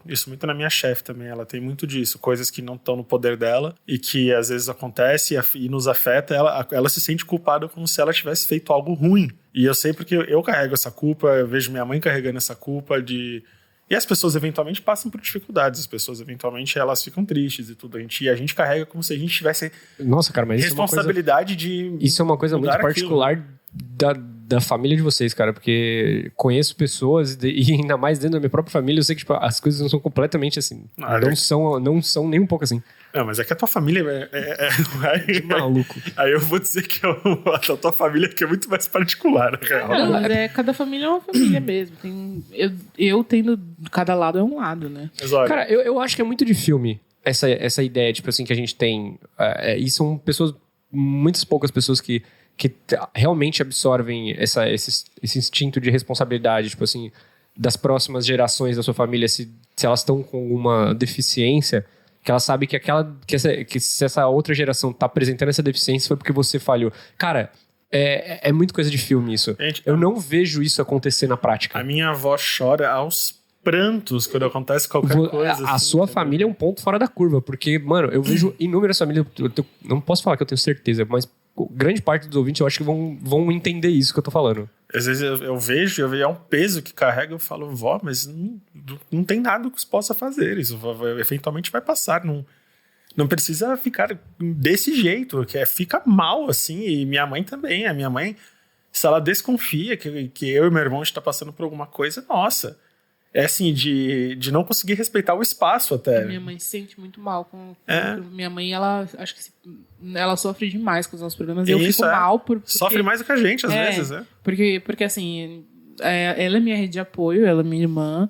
isso muito na minha chefe também. Ela tem muito disso. Coisas que não estão no poder dela e que às vezes acontece e nos afeta. Ela se sente culpada como se ela tivesse feito algo ruim. E eu sei porque eu carrego essa culpa. Eu vejo minha mãe carregando essa culpa de... E as pessoas eventualmente passam por dificuldades. As pessoas eventualmente elas ficam tristes e tudo. E a gente carrega como se a gente tivesse... Nossa, cara, mas responsabilidade de... Isso é uma coisa muito particular da família de vocês, cara, porque conheço pessoas e ainda mais dentro da minha própria família, eu sei que tipo, as coisas não são completamente assim. Não são nem um pouco assim. Não, mas é que a tua família Que maluco. Aí eu vou dizer que a tua família que é muito mais particular, na real. Não, mas cada família é uma família mesmo. Eu tendo cada lado é um lado, né? Mas olha, cara, eu acho que é muito de filme essa ideia, tipo assim, que a gente tem. E são pessoas, muitas poucas pessoas que realmente absorvem esse instinto de responsabilidade, tipo assim, das próximas gerações da sua família, se elas estão com alguma deficiência, que ela sabe que se essa outra geração tá apresentando essa deficiência foi porque você falhou. Cara, é muito coisa de filme isso. Gente, eu não vejo isso acontecer na prática. A minha avó chora aos prantos quando acontece qualquer coisa. A sua família é um ponto fora da curva, porque, mano, eu vejo inúmeras famílias, não posso falar que eu tenho certeza, mas grande parte dos ouvintes eu acho que vão entender isso que eu tô falando. Às vezes eu vejo é um peso que carrega, eu falo, vó, mas não tem nada que você possa fazer, isso eventualmente vai passar, não precisa ficar desse jeito, fica mal assim, e minha mãe também, a minha mãe, se ela desconfia que eu e meu irmão está passando por alguma coisa, nossa, é assim, de não conseguir respeitar o espaço até. Minha mãe se sente muito mal com minha mãe, ela acho que ela sofre demais com os nossos problemas. E eu fico mal porque... Sofre mais do que a gente, às vezes, né? Porque assim, ela é minha rede de apoio, ela é minha irmã,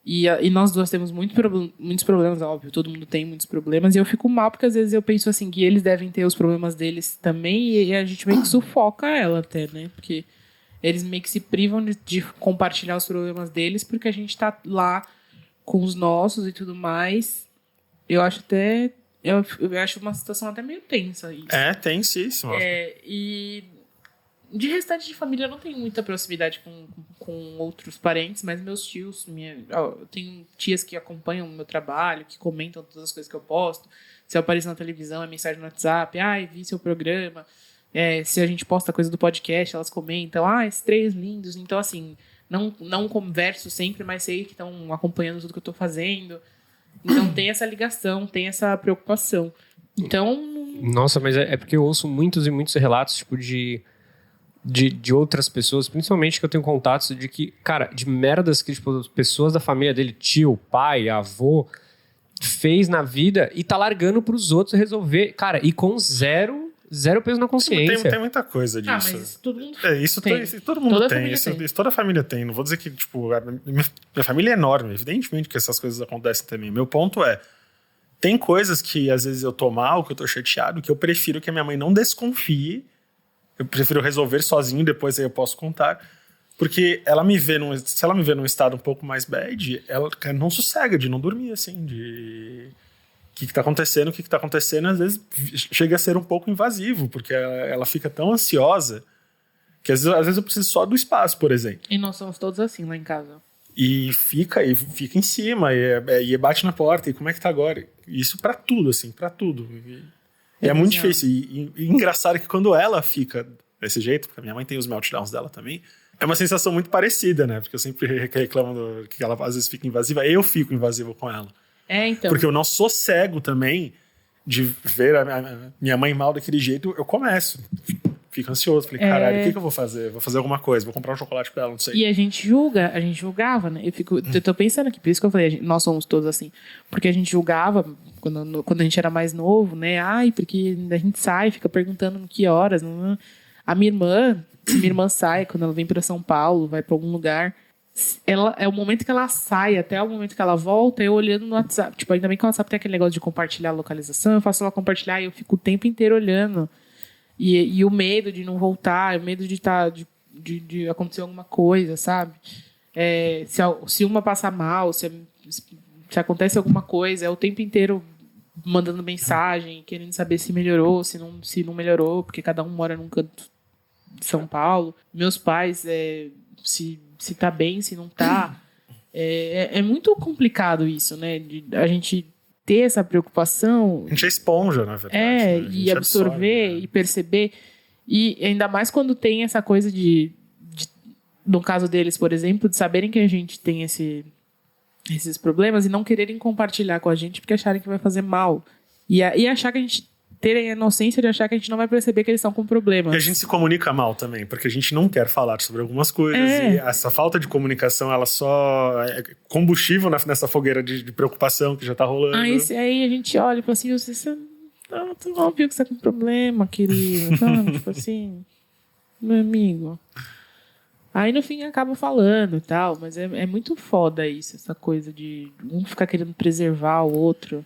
e nós duas temos muitos problemas, óbvio, todo mundo tem muitos problemas, e eu fico mal porque às vezes eu penso assim, que eles devem ter os problemas deles também, e a gente meio que sufoca ela até, né? Porque eles meio que se privam de compartilhar os problemas deles porque a gente tá lá com os nossos e tudo mais. Eu acho até... Eu acho uma situação até meio tensa isso. Tensíssima. E de restante de família eu não tenho muita proximidade com outros parentes, mas meus tios... eu tenho tias que acompanham o meu trabalho, que comentam todas as coisas que eu posto. Se eu apareço na televisão, é mensagem no WhatsApp. Vi seu programa... se a gente posta coisa do podcast, elas comentam, esses 3 lindos. Então, assim, não converso sempre, mas sei que estão acompanhando tudo que eu tô fazendo. Então, tem essa ligação, tem essa preocupação. Então... Nossa, mas é porque eu ouço muitos e muitos relatos, tipo, de outras pessoas, principalmente que eu tenho contatos de que, cara, de merdas que, tipo, pessoas da família dele, tio, pai, avô, fez na vida e tá largando pros outros resolver. Cara, e com zero peso na consciência. Tem muita coisa disso. Mas isso todo mundo tem. Todo mundo tem. Isso toda a família tem. Não vou dizer que, tipo, minha família é enorme. Evidentemente que essas coisas acontecem também. Meu ponto tem coisas que às vezes eu tô mal, que eu tô chateado, que eu prefiro que a minha mãe não desconfie. Eu prefiro resolver sozinho, depois aí eu posso contar. Porque se ela me vê num estado um pouco mais bad, ela não sossega de não dormir, assim, de... O que tá acontecendo, às vezes chega a ser um pouco invasivo, porque ela fica tão ansiosa que às vezes eu preciso só do espaço, por exemplo. E nós somos todos assim lá em casa. E fica em cima, e bate na porta, e como é que tá agora? Isso pra tudo, assim, pra tudo. E é muito difícil. E engraçado que quando ela fica desse jeito, porque a minha mãe tem os meltdowns dela também, é uma sensação muito parecida, né? Porque eu sempre reclamo que ela às vezes fica invasiva, eu fico invasivo com ela. Então. Porque eu não sou cego também de ver a minha mãe mal daquele jeito, eu começo. Fico ansioso. Falei, caralho, o que eu vou fazer? Vou fazer alguma coisa, vou comprar um chocolate pra ela, não sei. E a gente julgava, né? Eu tô pensando aqui, por isso que eu falei, nós somos todos assim. Porque a gente julgava quando a gente era mais novo, né? Ai, porque a gente sai, fica perguntando que horas. Não. A minha irmã sai, quando ela vem pra São Paulo, vai pra algum lugar. É o momento que ela sai, até o momento que ela volta, eu olhando no WhatsApp. Tipo, ainda bem que o WhatsApp tem aquele negócio de compartilhar a localização, eu faço ela compartilhar e eu fico o tempo inteiro olhando. E o medo de não voltar, o medo de acontecer alguma coisa, sabe? Se uma passar mal, se acontece alguma coisa, é o tempo inteiro mandando mensagem, querendo saber se melhorou, se não melhorou, porque cada um mora num canto de São Paulo. Meus pais, se tá bem, se não tá. É muito complicado isso, né? A gente ter essa preocupação. A gente é esponja, na verdade. Né? E absorver, absorve, e perceber. E ainda mais quando tem essa coisa no caso deles, por exemplo, de saberem que a gente tem esses problemas e não quererem compartilhar com a gente porque acharem que vai fazer mal. E achar que a gente terem a inocência de achar que a gente não vai perceber que eles estão com problemas. E a gente se comunica mal também, porque a gente não quer falar sobre algumas coisas. E essa falta de comunicação, ela só é combustível nessa fogueira de preocupação que já tá rolando. Aí a gente olha e fala assim, você não viu que você tá com problema, querido. Então, tipo assim, meu amigo. Aí no fim acaba falando e tal, mas é muito foda isso, essa coisa de um ficar querendo preservar o outro.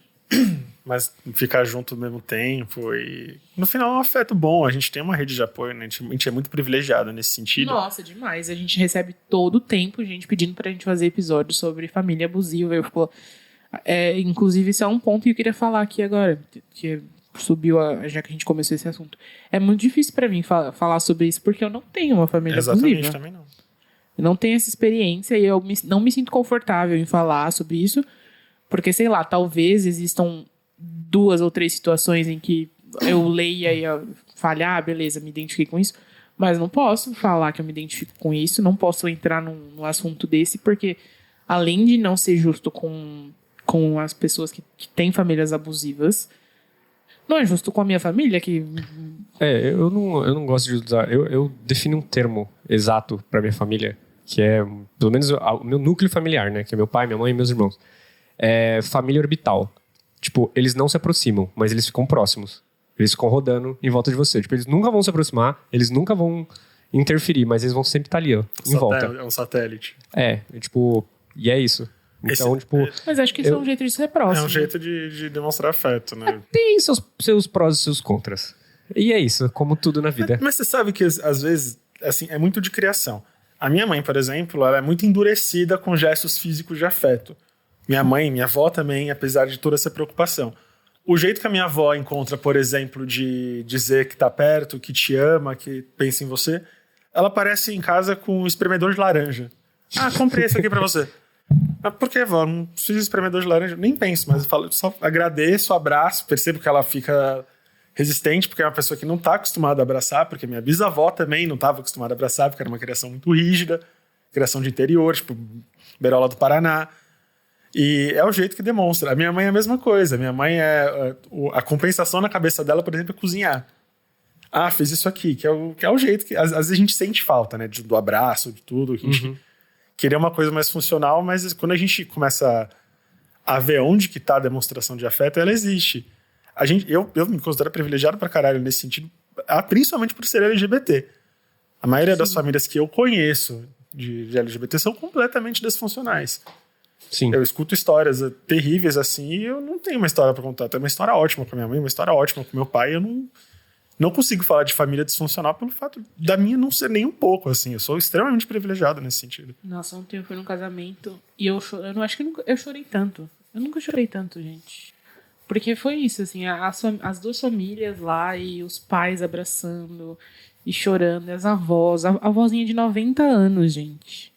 Mas ficar junto ao mesmo tempo e no final é um afeto bom, a gente tem uma rede de apoio, né? A gente é muito privilegiado nesse sentido. Nossa, demais, a gente recebe todo o tempo gente pedindo pra gente fazer episódios sobre família abusiva, inclusive isso é um ponto que eu queria falar aqui agora, que subiu, já que a gente começou esse assunto. É muito difícil pra mim falar sobre isso, porque eu não tenho uma família abusiva. Exatamente, também não. Eu não tenho essa experiência e eu não me sinto confortável em falar sobre isso, porque, sei lá, talvez existam 2 ou 3 situações em que eu leia e eu fale, beleza, me identifiquei com isso, mas não posso falar que eu me identifico com isso, não posso entrar num assunto desse, porque além de não ser justo com as pessoas que têm famílias abusivas, não é justo com a minha família que... Eu não gosto de usar... Eu defino um termo exato pra minha família, que é, pelo menos, o meu núcleo familiar, né? Que é meu pai, minha mãe e meus irmãos. É família orbital. Tipo, eles não se aproximam, mas eles ficam próximos. Eles ficam rodando em volta de você. Tipo, eles nunca vão se aproximar, eles nunca vão interferir, mas eles vão sempre estar ali, ó, em volta. É um satélite. E é isso. Então, Mas acho que isso é um jeito de ser próximo. É um jeito de demonstrar afeto, né? Tem seus prós e seus contras. E é isso, como tudo na vida. Mas você sabe que, às vezes, assim, é muito de criação. A minha mãe, por exemplo, ela é muito endurecida com gestos físicos de afeto. Minha mãe, minha avó também, apesar de toda essa preocupação. O jeito que a minha avó encontra, por exemplo, de dizer que tá perto, que te ama, que pensa em você, ela aparece em casa com um espremedor de laranja. Comprei esse aqui pra você. Mas por que, vó? Não preciso de espremedor de laranja. Nem penso, mas eu falo, só agradeço, abraço, percebo que ela fica resistente, porque é uma pessoa que não tá acostumada a abraçar, porque minha bisavó também não estava acostumada a abraçar, porque era uma criação muito rígida, criação de interior, tipo, Berola do Paraná. E é o jeito que demonstra. A minha mãe é a mesma coisa. Minha mãe a compensação na cabeça dela, por exemplo, é cozinhar. Fez isso aqui, que é o jeito que... Às vezes a gente sente falta, né? Do abraço, de tudo. A gente queria uma coisa mais funcional, mas quando a gente começa a ver onde que tá a demonstração de afeto, ela existe. Eu me considero privilegiado pra caralho nesse sentido, principalmente por ser LGBT. A maioria das famílias que eu conheço de LGBT são completamente desfuncionais. Sim. Eu escuto histórias terríveis assim e eu não tenho uma história pra contar. Tem uma história ótima com minha mãe, uma história ótima com meu pai. Eu não consigo falar de família disfuncional pelo fato da minha não ser nem um pouco, assim. Eu sou extremamente privilegiado nesse sentido. Nossa, ontem eu fui num casamento e eu acho que eu chorei tanto. Eu nunca chorei tanto, gente. Porque foi isso, assim, as 2 famílias lá e os pais abraçando e chorando, e as avós. A avózinha de 90 anos, gente.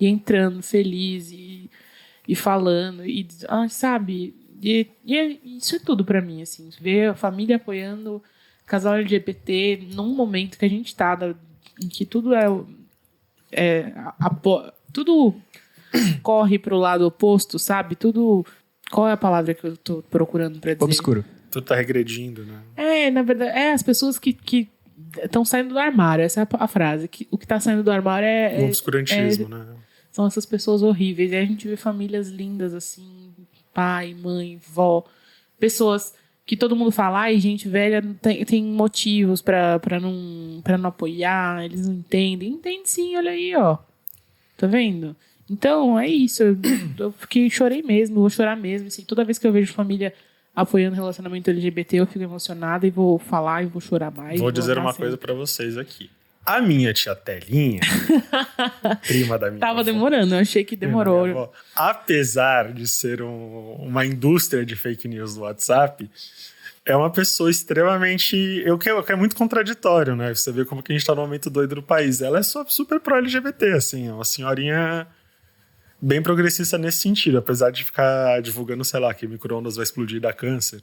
e entrando feliz e falando, sabe? Isso é tudo pra mim, assim. Ver a família apoiando casal LGBT num momento que a gente tá, em que tudo tudo corre pro lado oposto, sabe? Tudo... Qual é a palavra que eu tô procurando pra dizer? Obscuro. Tudo tá regredindo, né? Na verdade, as pessoas que estão saindo do armário, essa é a frase. O que tá saindo do armário O obscurantismo, né? São essas pessoas horríveis. E a gente vê famílias lindas, assim, pai, mãe, vó, pessoas que todo mundo fala, ai, gente velha tem motivos pra não apoiar, eles não entendem. Entende sim, olha aí, ó. Tá vendo? Então, é isso. Eu chorei mesmo, vou chorar mesmo. Assim, toda vez que eu vejo família apoiando relacionamento LGBT, eu fico emocionada e vou falar e vou chorar mais. Vou dizer uma coisa pra vocês aqui. A minha tia Telinha, prima da minha Tava avó, demorando, eu achei que demorou. avó, apesar de ser uma indústria de fake news do WhatsApp, é uma pessoa extremamente... O que é muito contraditório, né? Você vê como que a gente tá no momento doido do país. Ela é super pró-LGBT, assim. É uma senhorinha bem progressista nesse sentido. Apesar de ficar divulgando, sei lá, que micro-ondas vai explodir e dar câncer.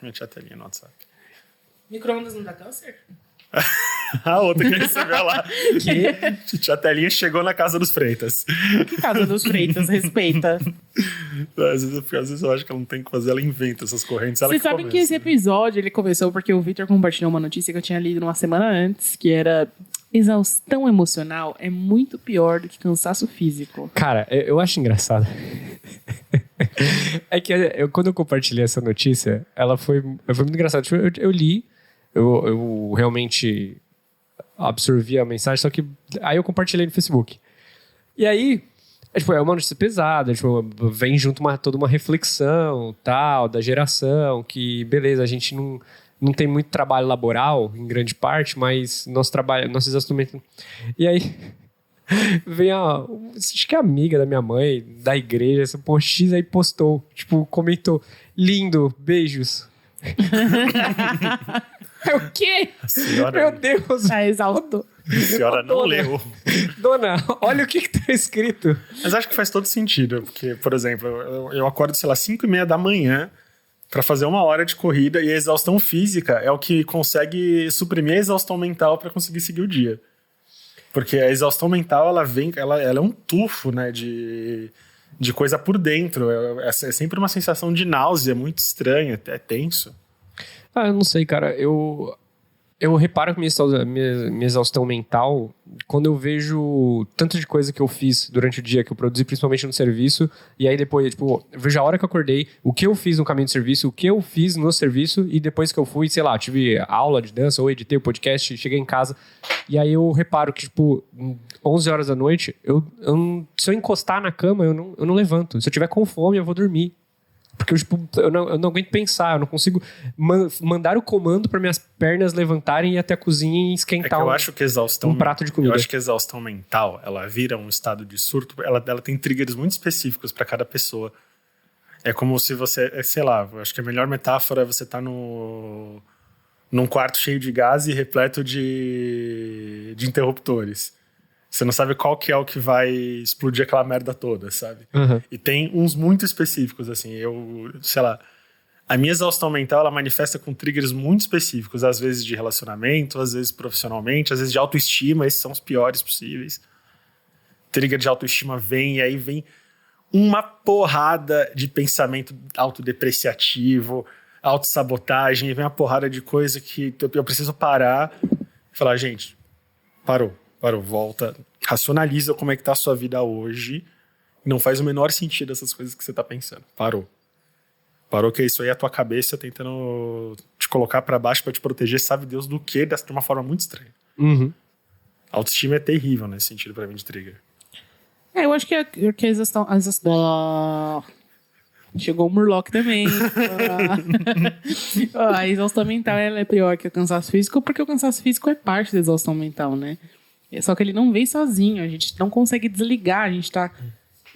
Minha tia Telinha no WhatsApp. Micro-ondas não dá câncer? A outra que recebeu lá. Tia Telinha chegou na casa dos Freitas. Que casa dos Freitas? Respeita. Às vezes eu acho que ela não tem o que fazer, ela inventa essas correntes. Vocês sabem que esse episódio ele começou porque o Victor compartilhou uma notícia que eu tinha lido uma semana antes, que era: exaustão emocional é muito pior do que cansaço físico. Cara, eu acho engraçado. É que quando eu compartilhei essa notícia, ela foi muito engraçada. Tipo, eu li, eu realmente absorvi a mensagem, só que aí eu compartilhei no Facebook. E aí, é uma notícia pesada, vem junto toda uma reflexão, tal, da geração, que beleza, a gente não tem muito trabalho laboral, em grande parte, mas nosso exaustamento... E aí, vem acho que a amiga da minha mãe, da igreja, essa X aí postou, comentou, lindo, beijos. É o quê? Meu Deus! Tá exausto. A senhora não leu. Dona, olha o que tá escrito. Mas acho que faz todo sentido, porque, por exemplo, eu acordo, sei lá, 5h30 da manhã pra fazer 1 hora de corrida, e a exaustão física é o que consegue suprimir a exaustão mental pra conseguir seguir o dia. Porque a exaustão mental, ela é um tufo, né, de coisa por dentro. É sempre uma sensação de náusea muito estranha, é tenso. Eu não sei, cara. Eu reparo que minha exaustão mental quando eu vejo tanto de coisa que eu fiz durante o dia, que eu produzi principalmente no serviço, e aí depois, eu vejo a hora que eu acordei, o que eu fiz no caminho de serviço, o que eu fiz no serviço, e depois que eu fui, sei lá, tive aula de dança ou editei o podcast, cheguei em casa, e aí eu reparo que, 11 horas da noite, se eu encostar na cama, eu não levanto. Se eu tiver com fome, eu vou dormir. Porque eu não aguento pensar, eu não consigo mandar o comando para minhas pernas levantarem e ir até a cozinha e esquentar eu acho que um prato de comida. Eu acho que a exaustão mental, ela vira um estado de surto, ela tem triggers muito específicos para cada pessoa. É como se você, sei lá, eu acho que a melhor metáfora é você estar num quarto cheio de gás e repleto de interruptores. Você não sabe qual que é o que vai explodir aquela merda toda, sabe? Uhum. E tem uns muito específicos, assim. Sei lá, a minha exaustão mental, ela manifesta com triggers muito específicos. Às vezes de relacionamento, às vezes profissionalmente, às vezes de autoestima. Esses são os piores possíveis. Trigger de autoestima vem, e aí vem uma porrada de pensamento autodepreciativo, autossabotagem, e vem uma porrada de coisa que eu preciso parar e falar, gente, parou, volta, racionaliza como é que tá a sua vida hoje. Não faz o menor sentido essas coisas que você tá pensando. Parou, que isso aí é a tua cabeça tentando te colocar pra baixo pra te proteger, sabe Deus do que, de uma forma muito estranha. Uhum. A autoestima é terrível nesse sentido pra mim de trigger. Eu acho que a exaustão... Chegou o Murloc também. A exaustão mental ela é pior que o cansaço físico, porque o cansaço físico é parte da exaustão mental, né? Só que ele não vem sozinho, a gente não consegue desligar, a gente tá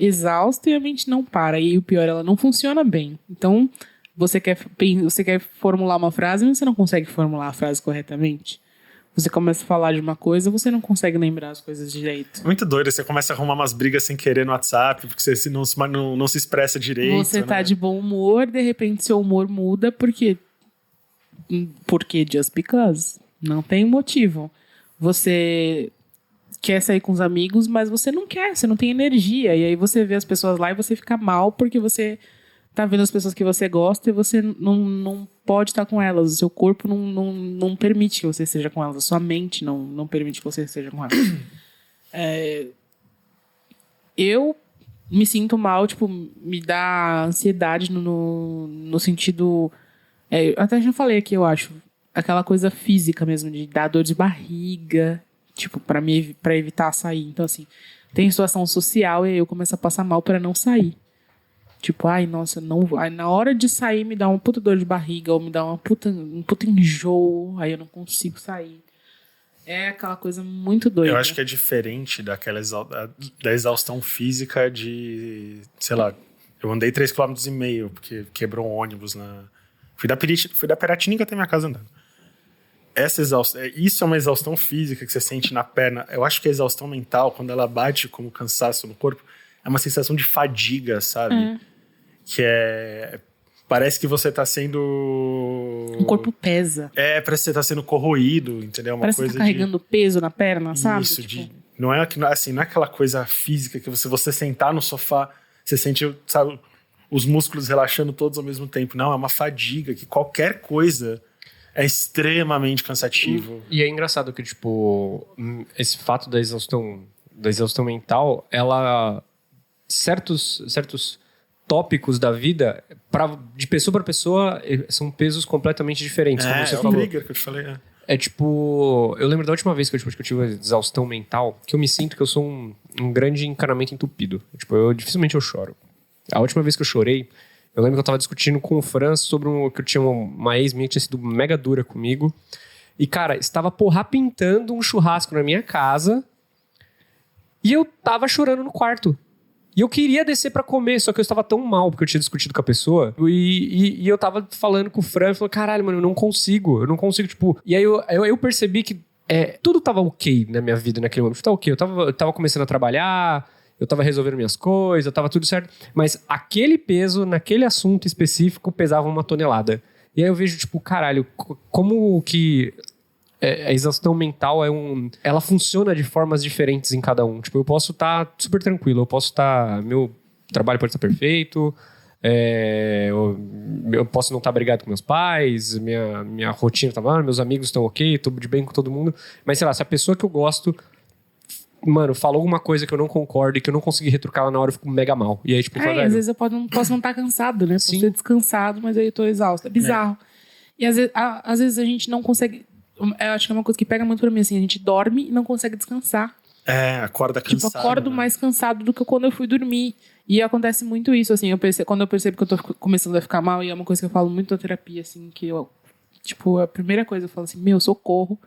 exausto e a mente não para. E o pior, ela não funciona bem. Então, você quer formular uma frase, mas você não consegue formular a frase corretamente. Você começa a falar de uma coisa, você não consegue lembrar as coisas direito. Muito doido, você começa a arrumar umas brigas sem querer no WhatsApp, porque você não se expressa direito. Você tá né? de bom humor, de repente seu humor muda, porque just because. Não tem motivo. Você quer sair com os amigos, mas você não quer, você não tem energia. E aí você vê as pessoas lá e você fica mal, porque você tá vendo as pessoas que você gosta e você não pode estar com elas. O seu corpo não permite que você esteja com elas. A sua mente não permite que você esteja com elas. Eu me sinto mal, tipo, me dá ansiedade no sentido... até já falei aqui, eu acho. Aquela coisa física mesmo, de dar dor de barriga, tipo, pra evitar sair. Então, assim, tem situação social e aí eu começo a passar mal pra não sair. Tipo, ai, nossa, não vou. Aí, na hora de sair, me dá uma puta dor de barriga ou me dá um puta enjoo, aí eu não consigo sair. É aquela coisa muito doida. Eu acho que é diferente da exaustão física de, sei lá, eu andei 3,5 km, porque quebrou um ônibus Fui da Piratininga até minha casa andando. Isso é uma exaustão física que você sente na perna. Eu acho que a exaustão mental, quando ela bate como cansaço no corpo, é uma sensação de fadiga, sabe? Que parece que você tá sendo... O corpo pesa. Parece que você tá sendo corroído, entendeu? Uma parece coisa que tá carregando peso na perna, sabe? Isso, tipo... não é aquela coisa física que você sentar no sofá, você sente, sabe, os músculos relaxando todos ao mesmo tempo. Não, é uma fadiga que qualquer coisa é extremamente cansativo. E é engraçado que, tipo, esse fato da exaustão mental, ela... Certos tópicos da vida, de pessoa para pessoa, são pesos completamente diferentes, como você falou. É o trigger que eu te falei, É tipo... Eu lembro da última vez que eu tive exaustão mental, que eu me sinto que eu sou um grande encanamento entupido. Tipo, dificilmente eu choro. A última vez que eu chorei, eu lembro que eu tava discutindo com o Franz sobre que eu tinha uma ex minha que tinha sido mega dura comigo. E, cara, estava pintando um churrasco na minha casa e eu tava chorando no quarto. E eu queria descer pra comer, só que eu estava tão mal, porque eu tinha discutido com a pessoa. E eu tava falando com o Fran, e falou, caralho, mano, eu não consigo, tipo... E aí eu percebi que tudo tava ok na minha vida naquele momento. Tá ok, eu tava começando a trabalhar, eu tava resolvendo minhas coisas, tava tudo certo. Mas aquele peso, naquele assunto específico, pesava 1 tonelada. E aí eu vejo, tipo, caralho, como que... A exaustão mental ela funciona de formas diferentes em cada um. Tipo, eu posso estar super tranquilo, meu trabalho pode estar perfeito, eu posso não estar brigado com meus pais, minha rotina tá mal, meus amigos estão ok, tô de bem com todo mundo. Mas sei lá, se a pessoa que eu gosto, mano, falou alguma coisa que eu não concordo e que eu não consegui retrucar lá na hora, eu fico mega mal. E aí, tipo, às vezes eu posso não estar cansado, né? Posso ter descansado, mas aí eu tô exausto. É bizarro. E às vezes a gente não consegue... Eu acho que é uma coisa que pega muito pra mim, assim, a gente dorme e não consegue descansar. Acorda cansado. Tipo, acordo mais cansado do que quando eu fui dormir. E acontece muito isso, assim, quando eu percebo que eu tô começando a ficar mal, e é uma coisa que eu falo muito na terapia, assim, que eu, tipo, a primeira coisa eu falo assim, socorro.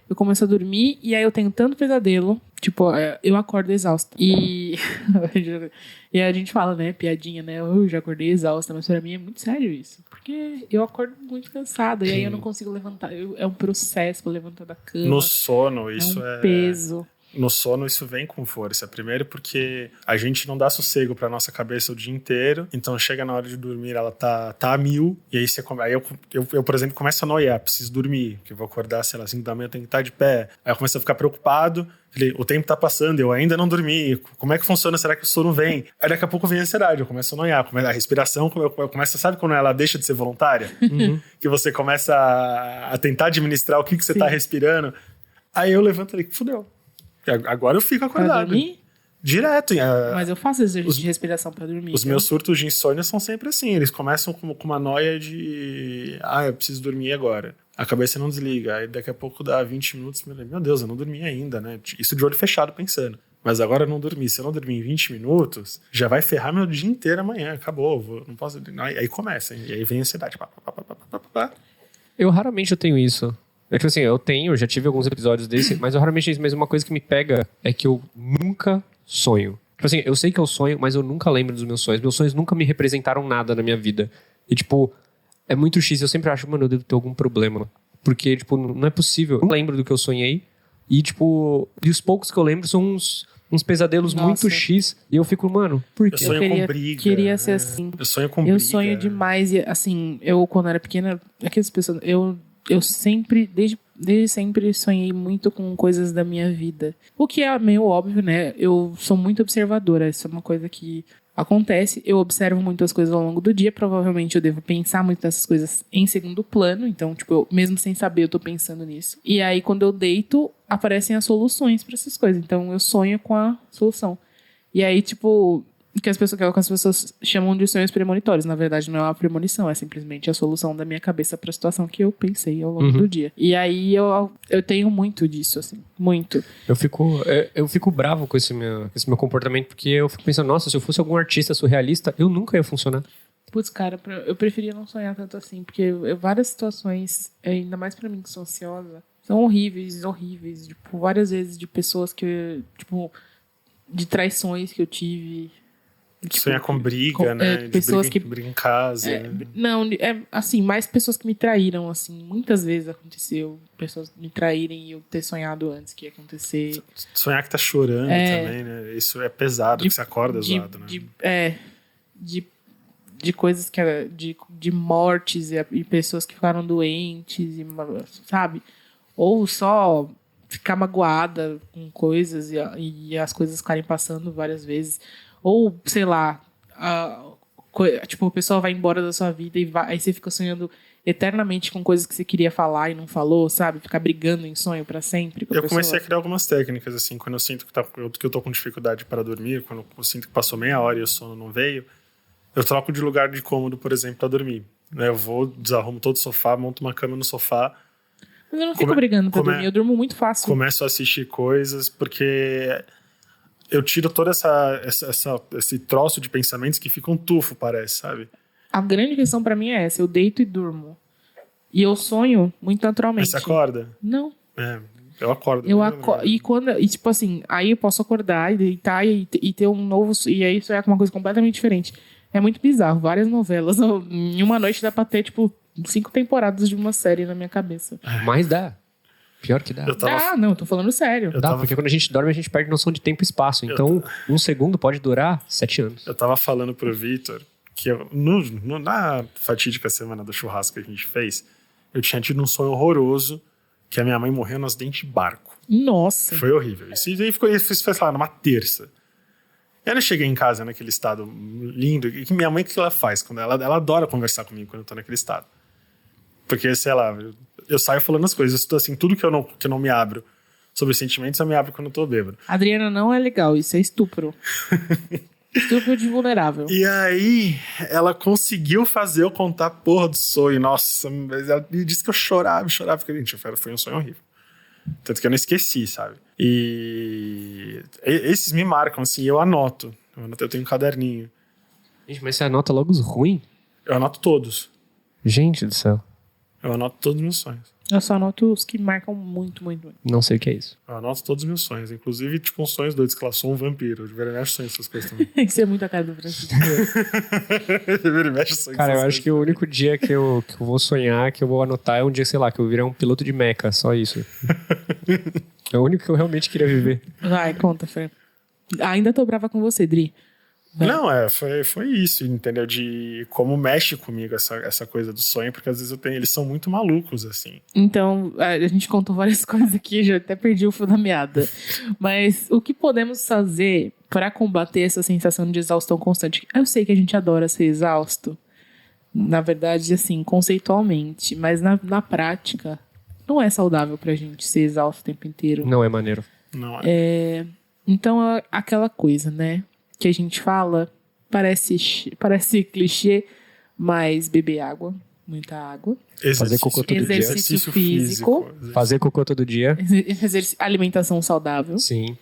Eu começo a dormir e aí eu tenho tanto pesadelo, tipo, eu acordo exausta. E a gente fala, né, piadinha, né, eu já acordei exausta, mas pra mim é muito sério isso. Porque eu acordo muito cansada e aí eu não consigo levantar. É um processo pra levantar da cama. No sono, isso é um peso. No sono, isso vem com força. Primeiro porque a gente não dá sossego pra nossa cabeça o dia inteiro. Então, chega na hora de dormir, ela tá a 1000. E aí, eu, por exemplo, começo a noiar. Preciso dormir. Que eu vou acordar, sei lá, 5 da manhã, eu tenho que estar de pé. Aí eu começo a ficar preocupado. Falei, o tempo tá passando, eu ainda não dormi. Como é que funciona? Será que o sono vem? Aí daqui a pouco vem a ansiedade. Eu começo a noiar. A respiração, eu começo, sabe quando ela deixa de ser voluntária? Que você começa a tentar administrar o que você tá respirando. Aí eu levanto e falei, fudeu. Agora eu fico acordado. Pra dormir? Direto. Mas eu faço exercício de respiração pra dormir. Os meus surtos de insônia são sempre assim. Eles começam com uma noia de... eu preciso dormir agora. A cabeça não desliga. Aí daqui a pouco dá 20 minutos. Meu Deus, eu não dormi ainda, né? Isso de olho fechado pensando. Mas agora eu não dormi. Se eu não dormir em 20 minutos, já vai ferrar meu dia inteiro amanhã. Acabou. Não posso... Aí começa. E aí vem a ansiedade. Eu raramente tenho isso. É que assim, já tive alguns episódios desse, mas eu raramente isso. Mas uma coisa que me pega é que eu nunca sonho. Tipo assim, eu sei que eu sonho, mas eu nunca lembro dos meus sonhos. Meus sonhos nunca me representaram nada na minha vida. E tipo, é muito X. Eu sempre acho, mano, eu devo ter algum problema. Porque, tipo, não é possível. Eu não lembro do que eu sonhei. E, tipo, e os poucos que eu lembro são uns pesadelos muito X. E eu fico, mano, por quê? Eu sonho com briga. Queria ser assim. Eu sonho com briga. Eu sonho demais. E, assim, eu, quando era pequena, aquelas pessoas... Eu sempre, desde sempre, sonhei muito com coisas da minha vida. O que é meio óbvio, né? Eu sou muito observadora. Isso é uma coisa que acontece. Eu observo muito as coisas ao longo do dia. Provavelmente eu devo pensar muito nessas coisas em segundo plano. Então, tipo, mesmo sem saber, eu tô pensando nisso. E aí, quando eu deito, aparecem as soluções pra essas coisas. Então, eu sonho com a solução. E aí, tipo... que as pessoas chamam de sonhos premonitórios. Na verdade, não é uma premonição, é simplesmente a solução da minha cabeça para a situação que eu pensei ao longo do dia. E aí eu tenho muito disso, assim, muito. Eu fico bravo com esse meu comportamento, porque eu fico pensando, nossa, se eu fosse algum artista surrealista, eu nunca ia funcionar. Putz, cara, eu preferia não sonhar tanto assim, porque várias situações, ainda mais pra mim que sou ansiosa, são horríveis, tipo, várias vezes de pessoas que, tipo, de traições que eu tive. Tipo, sonhar com briga, né? De pessoas briga em casa. Não, assim, mais pessoas que me traíram, assim. Muitas vezes aconteceu pessoas me traírem e eu ter sonhado antes que ia acontecer. Sonhar que tá chorando também, né? Isso é pesado, que você acorda zoado, né? De coisas que... De mortes e pessoas que ficaram doentes, sabe? Ou só ficar magoada com coisas e as coisas ficarem passando várias vezes. Ou, sei lá, tipo, o pessoal vai embora da sua vida e aí você fica sonhando eternamente com coisas que você queria falar e não falou, sabe? Ficar brigando em sonho pra sempre. Eu comecei a criar algumas técnicas, assim, quando eu sinto que eu tô com dificuldade para dormir, quando eu sinto que passou meia hora e o sono não veio, eu troco de lugar de cômodo, por exemplo, pra dormir. Eu vou, desarrumo todo o sofá, monto uma cama no sofá. Mas eu não fico brigando pra dormir, eu durmo muito fácil. Começo a assistir coisas, porque... eu tiro todo esse troço de pensamentos que fica um tufo, parece, sabe? A grande questão pra mim é essa. Eu deito e durmo. E eu sonho muito naturalmente. Mas você acorda? Não. Eu acordo. E tipo assim, aí eu posso acordar e deitar e ter um novo... E aí sonhar com uma coisa completamente diferente. É muito bizarro. Várias novelas. Em uma noite dá pra ter, tipo, 5 temporadas de uma série na minha cabeça. Mas dá. Pior que dá. Não, eu tô falando sério. Porque quando a gente dorme, a gente perde noção de tempo e espaço. Então, um segundo pode durar 7 anos. Eu tava falando pro Vitor que na fatídica semana do churrasco que a gente fez, eu tinha tido um sonho horroroso que a minha mãe morreu no acidente de barco. Nossa. Foi horrível. Isso aí foi, sei lá, numa terça. E aí eu cheguei em casa naquele estado lindo. E minha mãe, o que ela faz? Ela adora conversar comigo quando eu tô naquele estado. Porque, sei lá... eu saio falando as coisas. Assim, tudo que eu não me abro sobre sentimentos, eu me abro quando eu tô bêbado. Adriana, não é legal. Isso é estupro. Estupro de vulnerável. E aí, ela conseguiu fazer eu contar a porra do sonho. Nossa, mas ela disse que eu chorava. Porque, gente, foi um sonho horrível. Tanto que eu não esqueci, sabe? E esses me marcam, assim, eu anoto. Eu tenho um caderninho. Gente, mas você anota logo os ruins? Eu anoto todos. Gente do céu. Eu anoto todos os meus sonhos. Eu só anoto os que marcam muito, muito, muito. Não sei o que é isso. Eu anoto todos os meus sonhos. Inclusive, tipo, uns sonhos doidos, que ela sou um vampiro. Eu vira e mexe sonho essas coisas também. Isso é muito a cara do Francisco. Vira e mexe sonho. Cara, eu acho que o único dia que eu vou sonhar, que eu vou anotar, é um dia, sei lá, que eu virar um piloto de mecha. Só isso. É o único que eu realmente queria viver. Vai, conta, Fran. Ainda tô brava com você, Dri. Não, foi isso, entendeu? De como mexe comigo essa coisa do sonho, porque às vezes eles são muito malucos, assim. Então, a gente contou várias coisas aqui, já até perdi o fio da meada. Mas o que podemos fazer para combater essa sensação de exaustão constante? Eu sei que a gente adora ser exausto, na verdade, assim, conceitualmente, mas na prática, não é saudável pra gente ser exausto o tempo inteiro. Não é maneiro. Não é. Então, aquela coisa, né? Que a gente fala, parece clichê, mas beber água, muita água. Fazer cocô todo dia. Exercício físico. Fazer cocô todo dia. Alimentação saudável. Sim.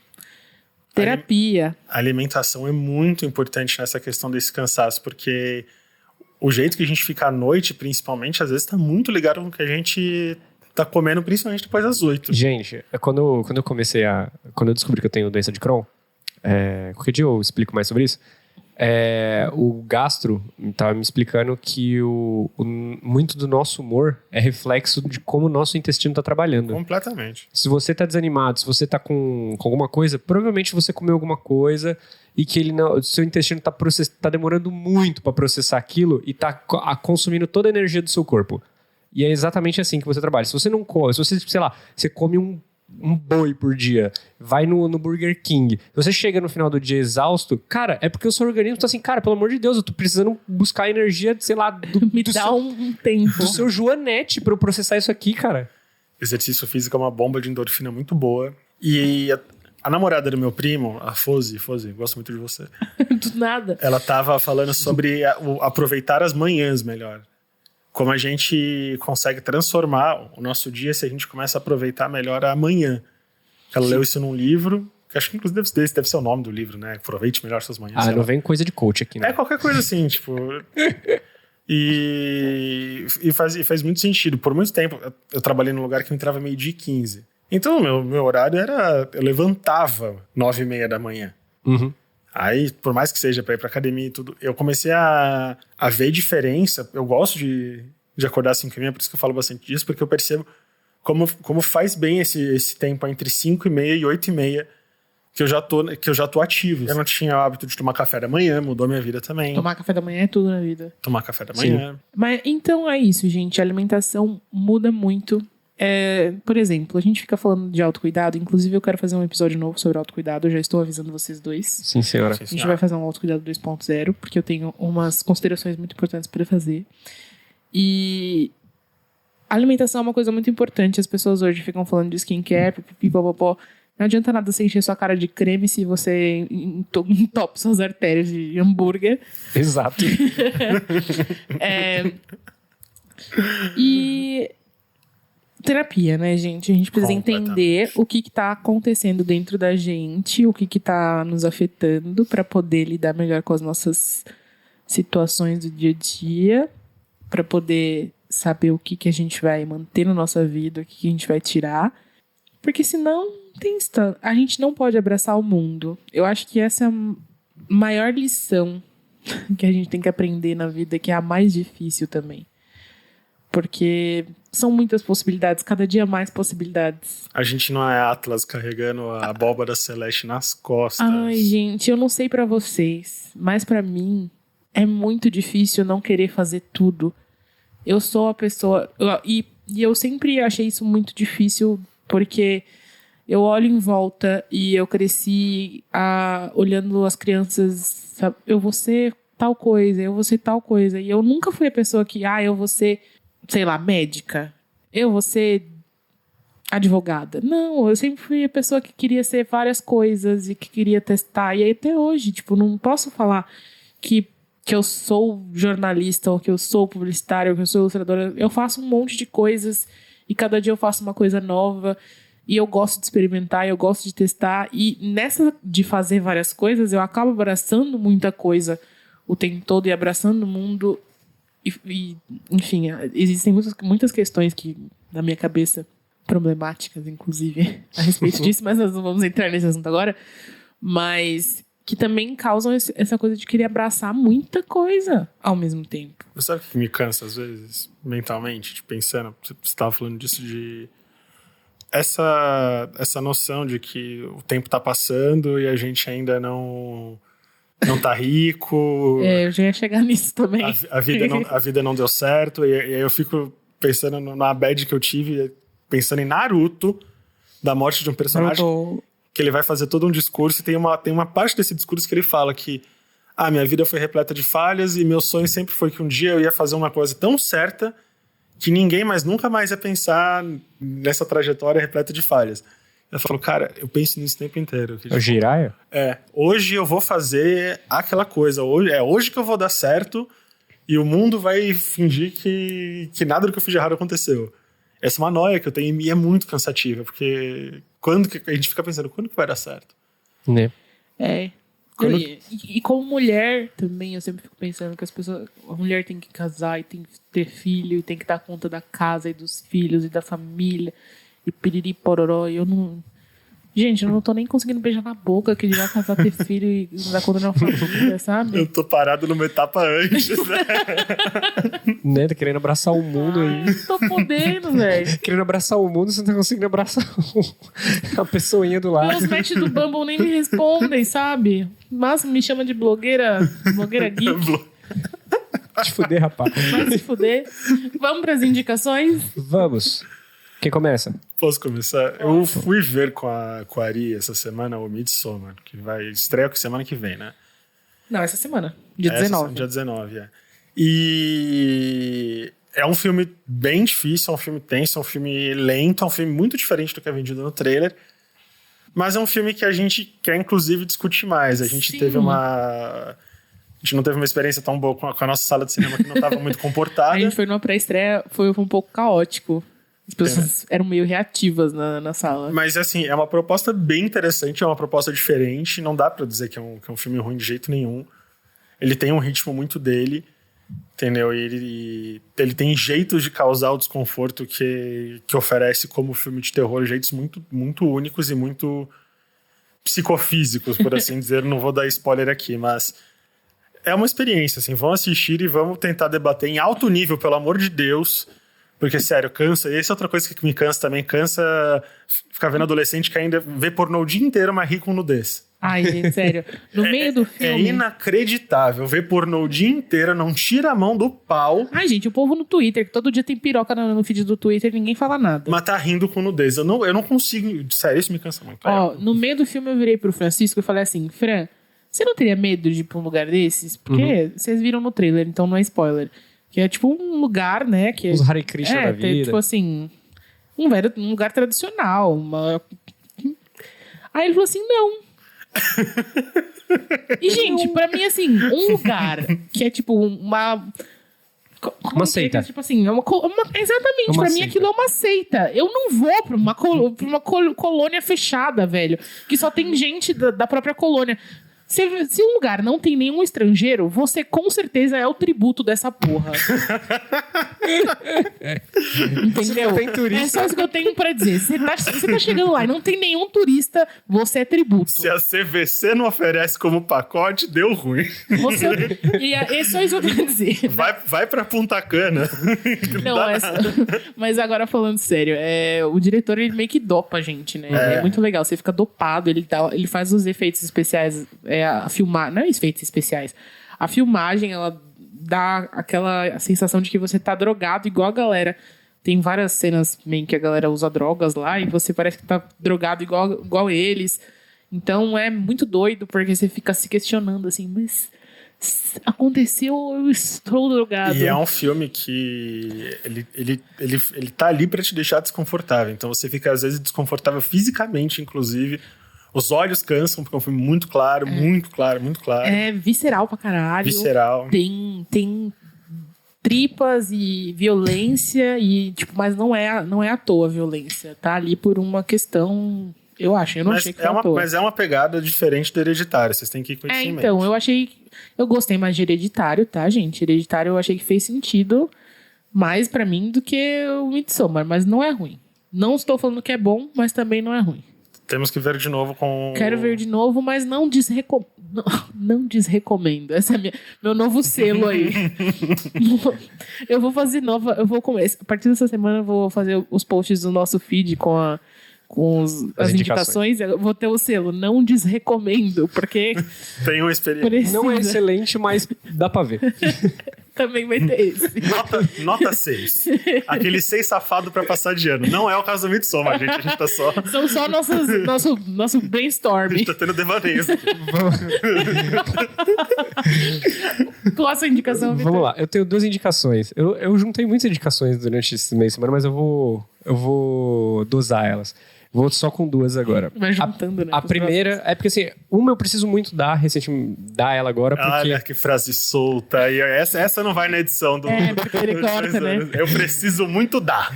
Terapia. A alimentação é muito importante nessa questão desse cansaço, porque o jeito que a gente fica à noite, principalmente, às vezes tá muito ligado com o que a gente tá comendo, principalmente depois das 8. Gente, quando eu descobri que eu tenho doença de Crohn, qualquer dia eu explico mais sobre isso. O gastro estava me explicando que muito do nosso humor é reflexo de como o nosso intestino está trabalhando. Completamente. Se você está desanimado, se você está com alguma coisa, provavelmente você comeu alguma coisa e que o seu intestino está demorando muito para processar aquilo e está consumindo toda a energia do seu corpo. E é exatamente assim que você trabalha. Se você não come, se você, sei lá, você come um boi por dia, vai no Burger King, você chega no final do dia exausto, cara, é porque o seu organismo tá assim, cara, pelo amor de Deus, eu tô precisando buscar energia, sei lá, um tempo. Do seu Joanete pra eu processar isso aqui, cara. Exercício físico é uma bomba de endorfina muito boa. E a namorada do meu primo, a Fozi, gosto muito de você. Do nada. Ela tava falando sobre aproveitar as manhãs melhor. Como a gente consegue transformar o nosso dia se a gente começa a aproveitar melhor a manhã. Ela leu isso num livro, que acho que inclusive deve ser o nome do livro, né? Aproveite melhor suas manhãs. Não vem coisa de coach aqui, né? É qualquer coisa assim, tipo... E faz muito sentido. Por muito tempo, eu trabalhei num lugar que eu entrava 12h15. Então, meu horário era... Eu levantava 9h30 da manhã. Uhum. Aí, por mais que seja pra ir pra academia e tudo, eu comecei a ver diferença. Eu gosto de acordar às 5h30, por isso que eu falo bastante disso, porque eu percebo como faz bem esse tempo entre 5h30 e 8h30 que eu já tô ativo. Eu não tinha o hábito de tomar café da manhã, mudou minha vida também. Tomar café da manhã é tudo na vida. Tomar café da manhã. Sim. Mas então é isso, gente. A alimentação muda muito. Por exemplo, a gente fica falando de autocuidado. Inclusive, eu quero fazer um episódio novo sobre autocuidado. Eu já estou avisando vocês dois. Sim, senhora. A gente vai fazer um autocuidado 2.0, porque eu tenho umas considerações muito importantes para fazer. E a alimentação é uma coisa muito importante. As pessoas hoje ficam falando de skincare, pipipi, popopó. Não adianta nada você encher sua cara de creme se você entope suas artérias de hambúrguer. Exato. E terapia, né, gente? A gente precisa entender o que tá acontecendo dentro da gente, o que tá nos afetando para poder lidar melhor com as nossas situações do dia a dia, para poder saber o que a gente vai manter na nossa vida, o que a gente vai tirar. Porque senão a gente não pode abraçar o mundo. Eu acho que essa é a maior lição que a gente tem que aprender na vida, que é a mais difícil também. Porque são muitas possibilidades, cada dia mais possibilidades. A gente não é Atlas carregando a abóbora celeste nas costas. Ai, gente, eu não sei pra vocês, mas pra mim é muito difícil não querer fazer tudo. Eu sou a pessoa... E eu sempre achei isso muito difícil, porque eu olho em volta e eu cresci olhando as crianças, sabe? Eu vou ser tal coisa, eu vou ser tal coisa. E eu nunca fui a pessoa que, eu vou ser, sei lá, médica. Eu vou ser advogada. Não, eu sempre fui a pessoa que queria ser várias coisas e que queria testar. E aí até hoje, não posso falar que eu sou jornalista, ou que eu sou publicitária, ou que eu sou ilustradora. Eu faço um monte de coisas e cada dia eu faço uma coisa nova. E eu gosto de experimentar, eu gosto de testar. E nessa de fazer várias coisas, eu acabo abraçando muita coisa o tempo todo e abraçando o mundo. Enfim, existem muitas questões que, na minha cabeça, problemáticas, inclusive, a respeito disso, mas nós não vamos entrar nesse assunto agora. Mas que também causam essa coisa de querer abraçar muita coisa ao mesmo tempo. Sabe o que me cansa, às vezes, mentalmente, pensando? Você estava falando disso de... Essa noção de que o tempo tá passando e a gente ainda não tá rico. Eu já ia chegar nisso também. A vida não deu certo. E aí eu fico pensando na bad que eu tive, pensando em Naruto, da morte de um personagem, que ele vai fazer todo um discurso e tem uma parte desse discurso que ele fala que minha vida foi repleta de falhas e meu sonho sempre foi que um dia eu ia fazer uma coisa tão certa que ninguém nunca mais ia pensar nessa trajetória repleta de falhas. Eu falo, cara, eu penso nisso o tempo inteiro. O Jiraiya? Hoje eu vou fazer aquela coisa. Hoje que eu vou dar certo e o mundo vai fingir que nada do que eu fiz de errado aconteceu. Essa é uma noia que eu tenho e é muito cansativa, porque quando que a gente fica pensando, quando que vai dar certo? Né? E como mulher também, eu sempre fico pensando que a mulher tem que casar e tem que ter filho e tem que dar conta da casa e dos filhos e da família e piriri pororó. E eu não... Gente, eu não tô nem conseguindo beijar na boca, que dirá casar, ter filho e dar conta de uma família, sabe? Eu tô parado numa etapa antes, né? Né? Tá querendo abraçar o mundo aí. Não tô podendo, velho. Querendo abraçar o mundo, você não tá conseguindo abraçar a pessoinha do lado. Os matches do Bumble nem me respondem, sabe? Mas me chama de blogueira geek. Te fuder, rapaz. Vai se fuder. Vamos pras indicações? Vamos. Quem começa? Posso começar? Eu fui ver com a Ari essa semana o Midsommar, que vai estrear semana que vem, né? Não, essa semana. Dia 19. Dia 19, é. E é um filme bem difícil, é um filme tenso, é um filme lento, é um filme muito diferente do que é vendido no trailer. Mas é um filme que a gente quer, inclusive, discutir mais. A gente teve A gente não teve uma experiência tão boa com a nossa sala de cinema, que não estava muito comportada. A gente foi numa pré-estreia, foi um pouco caótico. As pessoas eram meio reativas na sala. Mas, assim, é uma proposta bem interessante, é uma proposta diferente. Não dá pra dizer que é um filme ruim de jeito nenhum. Ele tem um ritmo muito dele, entendeu? E ele tem jeitos de causar o desconforto que oferece como filme de terror, jeitos muito, muito únicos e muito psicofísicos, por assim dizer. Não vou dar spoiler aqui, mas é uma experiência, assim. Vão assistir e vamos tentar debater em alto nível, pelo amor de Deus. Porque, sério, cansa. E essa é outra coisa que me cansa também. Cansa ficar vendo adolescente que ainda vê pornô o dia inteiro, mas ri com nudez. Ai, gente, sério. No meio do filme... É inacreditável. Ver pornô o dia inteiro, não tira a mão do pau. Ai, gente, o povo no Twitter, que todo dia tem piroca no feed do Twitter, ninguém fala nada. Mas tá rindo com nudez. Eu não consigo... Sério, isso me cansa muito. Ó, no meio do filme eu virei pro Francisco e falei assim, Fran, você não teria medo de ir pra um lugar desses? Porque vocês viram no trailer, então não é spoiler. Que é tipo um lugar, né? Que Os Hare Krishna da vida. Tipo assim, um lugar tradicional. Aí ele falou assim, não. E, gente, pra mim, assim, um lugar que é tipo uma seita. Tipo assim, exatamente, Uma pra mim seita. aquilo é uma seita. Eu não vou pra uma colônia fechada, velho. Que só tem gente da própria colônia. Se um lugar não tem nenhum estrangeiro, você com certeza é o tributo dessa porra. Entendeu? Não tem turista. É só isso que eu tenho pra dizer. Você tá chegando lá e não tem nenhum turista, você é tributo. Se a CVC não oferece como pacote, deu ruim. É só isso que eu tenho pra dizer. Vai pra Punta Cana. Não, mas agora falando sério, o diretor ele meio que dopa a gente, né? É muito legal, você fica dopado, ele faz os efeitos especiais, a filmar, não é efeitos especiais, a filmagem, ela dá aquela sensação de que você tá drogado igual a galera. Tem várias cenas meio que a galera usa drogas lá e você parece que tá drogado igual eles. Então é muito doido, porque você fica se questionando assim, mas aconteceu, eu estou drogado. E é um filme que ele tá ali pra te deixar desconfortável. Então você fica, às vezes, desconfortável fisicamente, inclusive. Os olhos cansam, porque é um filme muito claro, muito claro, muito claro. É visceral pra caralho. Visceral. Tem tripas e violência, e, tipo, mas não é à toa a violência. Tá ali por uma questão... Eu acho, eu não achei que foi à toa. Mas é uma pegada diferente do Hereditário, vocês têm que ir com isso em mente. Então, eu gostei mais de Hereditário, tá, gente? Hereditário eu achei que fez sentido mais pra mim do que o Midsommar, mas não é ruim. Não estou falando que é bom, mas também não é ruim. Temos que ver de novo com... Quero ver de novo, mas não desrecomendo. Esse é meu novo selo aí. Eu vou fazer a partir dessa semana eu vou fazer os posts do nosso feed com as indicações. Eu vou ter o selo, não desrecomendo, porque... Tem uma experiência. Não é excelente, mas dá pra ver. Também vai ter esse. Nota 6. Aquele 6 safado pra passar de ano. Não é o caso do Midsommar, gente. A gente tá só... São só nosso brainstorm. A gente tá tendo devaneios aqui. Qual a sua indicação, Vitor? Vamos lá, eu tenho 2 indicações. Eu juntei muitas indicações durante esse mês de semana, mas eu vou dosar elas. Vou só com 2 agora. Vai juntando, né? A primeira é porque, assim, uma eu preciso muito dar ela agora, porque... Olha que frase solta. E essa não vai na edição do... porque ele corta, né? Eu preciso muito dar.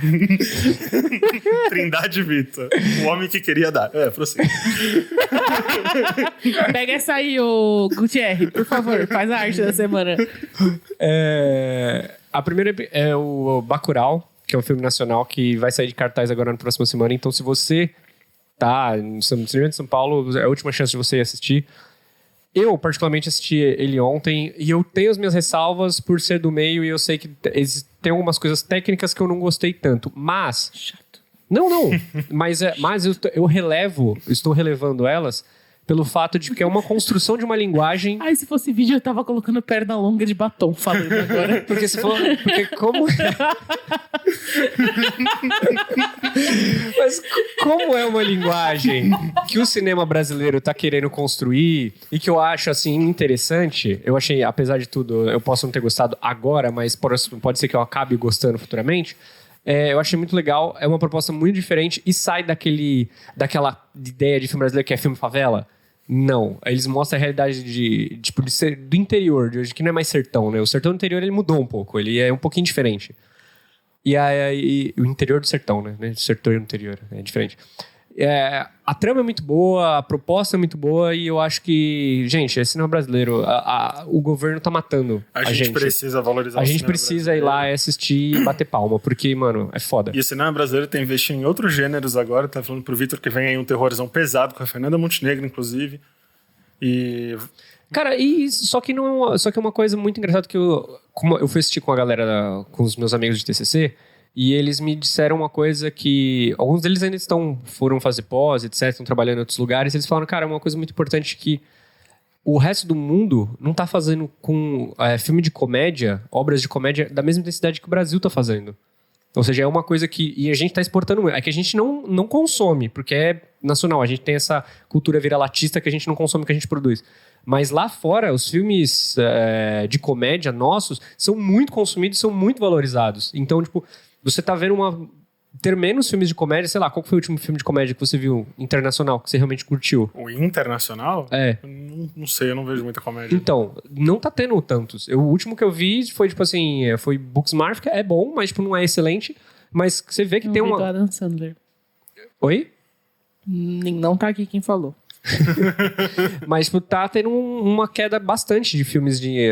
Trindade Vitor. O homem que queria dar. Prossiga. Pega essa aí, ô Gutierrez, por favor. Faz a arte da semana. A primeira é o Bacurau, que é um filme nacional que vai sair de cartaz agora na próxima semana. Então, se você tá? No cinema de São Paulo, é a última chance de você ir assistir. Eu, particularmente, assisti ele ontem e eu tenho as minhas ressalvas por ser do meio e eu sei que tem algumas coisas técnicas que eu não gostei tanto, mas... Chato. Não. Mas estou relevando elas pelo fato de que é uma construção de uma linguagem... Ai, se fosse vídeo, eu tava colocando perna longa de batom falando agora. Porque se for... Porque como... Mas como é uma linguagem que o cinema brasileiro tá querendo construir e que eu acho, assim, interessante, eu achei, apesar de tudo, eu posso não ter gostado agora, mas pode ser que eu acabe gostando futuramente, eu achei muito legal, é uma proposta muito diferente e sai daquela ideia de filme brasileiro que é filme favela. Não, eles mostram a realidade de ser do interior, de hoje, que não é mais sertão, né? O sertão do interior, ele mudou um pouco, ele é um pouquinho diferente. E o interior do sertão, né? O sertão do interior, é diferente. A trama é muito boa, a proposta é muito boa e eu acho que, gente, é cinema brasileiro, o governo tá matando a gente. Precisa valorizar a gente precisa ir lá assistir e bater palma, porque, mano, é foda. E o cinema brasileiro tá investindo em outros gêneros agora, tá falando pro Vitor que vem aí um terrorzão pesado com a Fernanda Montenegro, inclusive. E... Cara, só que é uma coisa muito engraçada que como eu fui assistir com a galera, com os meus amigos de TCC, e eles me disseram uma coisa que... Alguns deles ainda foram fazer pós, etc., estão trabalhando em outros lugares, e eles falaram, cara, uma coisa muito importante que o resto do mundo não tá fazendo com filme de comédia, obras de comédia, da mesma intensidade que o Brasil tá fazendo. Ou seja, é uma coisa que... E a gente tá exportando muito. É que a gente não consome, porque é nacional. A gente tem essa cultura vira-latista que a gente não consome, que a gente produz. Mas lá fora, os filmes de comédia nossos são muito consumidos, são muito valorizados. Então, tipo, você tá vendo ter menos filmes de comédia, sei lá, qual foi o último filme de comédia que você viu internacional, que você realmente curtiu? O internacional? É. Não sei, eu não vejo muita comédia. Então, não tá tendo tantos. O último que eu vi foi, tipo assim, foi Booksmart, que é bom, mas, tipo, não é excelente. Mas você vê que não tem vi uma... do Adam Sandler. Oi? Não tá aqui quem falou. Mas, tipo, tá tendo uma queda bastante de filmes de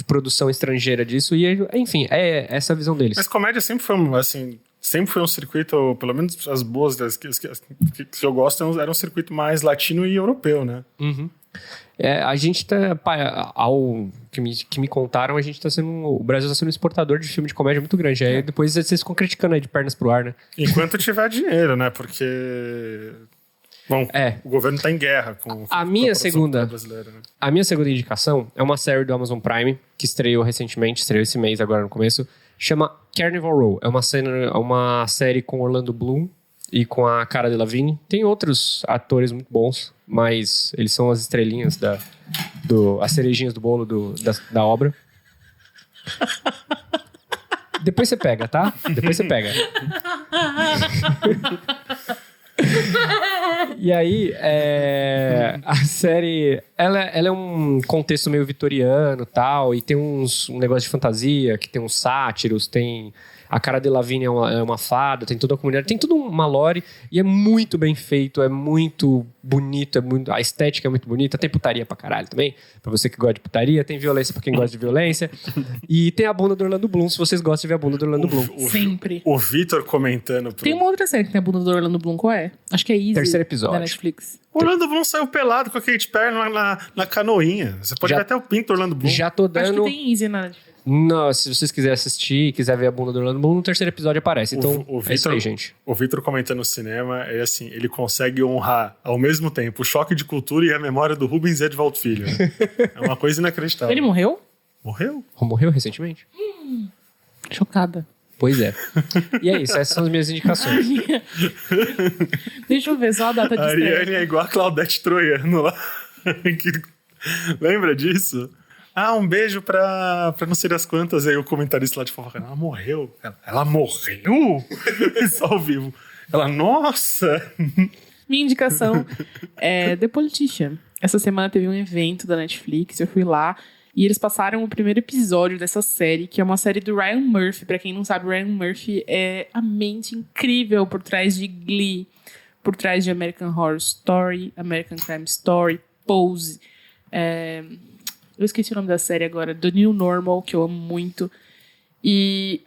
produção estrangeira disso. E, enfim, é essa a visão deles. Mas comédia sempre foi, assim... Sempre foi um circuito, pelo menos as boas que eu gosto, era um circuito mais latino e europeu, né? Uhum. A gente tá... Ao que me contaram, a gente tá sendo... O Brasil tá sendo um exportador de filme de comédia muito grande. Aí depois vocês ficam criticando aí de pernas pro ar, né? Enquanto tiver dinheiro, né? Porque... Bom, o governo tá em guerra com a produção brasileira, né? A minha segunda indicação é uma série do Amazon Prime, que estreou recentemente, estreou esse mês agora no começo, chama Carnival Row. É uma série com Orlando Bloom e com a Cara Delevingne. Tem outros atores muito bons, mas eles são as estrelinhas as cerejinhas do bolo da obra. Depois você pega, tá? Depois você pega. E aí, a série, ela é um contexto meio vitoriano e tal, e tem um negócio de fantasia, que tem uns sátiros, tem... A Cara Delevingne é uma fada, tem toda a comunidade, tem tudo uma lore, e é muito bem feito, é muito bonito, a estética é muito bonita, tem putaria pra caralho também, pra você que gosta de putaria, tem violência pra quem gosta de violência, e tem a bunda do Orlando Bloom, se vocês gostam de ver a bunda do Orlando Bloom. Sempre. O Vitor comentando... Tem uma outra série que tem a bunda do Orlando Bloom, qual é? Acho que é Easy. Terceiro episódio. Da Netflix. O Orlando Bloom saiu pelado com a Kate Perry na canoinha. Você pode ver até o pinto do Orlando Bloom. Já tô dando... Acho que tem Easy na Netflix. Não, se vocês quiserem assistir, quiser ver a bunda do Orlando Bloom, no terceiro episódio aparece. Então, é isso aí, gente. O Vitor comentando no cinema, é assim, ele consegue honrar ao mesmo tempo o choque de cultura e a memória do Rubens Edvaldo Filho. Né? É uma coisa inacreditável. Ele morreu? Morreu? Morreu recentemente? Chocada. Pois é. E é isso, essas são as minhas indicações. Deixa eu ver só a data de a estreia. Ariane é igual a Claudete Troiano lá. Lembra disso? Um beijo pra não sei das quantas. Aí o comentarista lá de fofoca, ela morreu? Ela morreu? Só ao vivo. Ela, nossa! Minha indicação é The Politician. Essa semana teve um evento da Netflix, eu fui lá e eles passaram o primeiro episódio dessa série, que é uma série do Ryan Murphy. Pra quem não sabe, o Ryan Murphy é a mente incrível por trás de Glee, por trás de American Horror Story, American Crime Story, Pose. Eu esqueci o nome da série agora, The New Normal, que eu amo muito. E,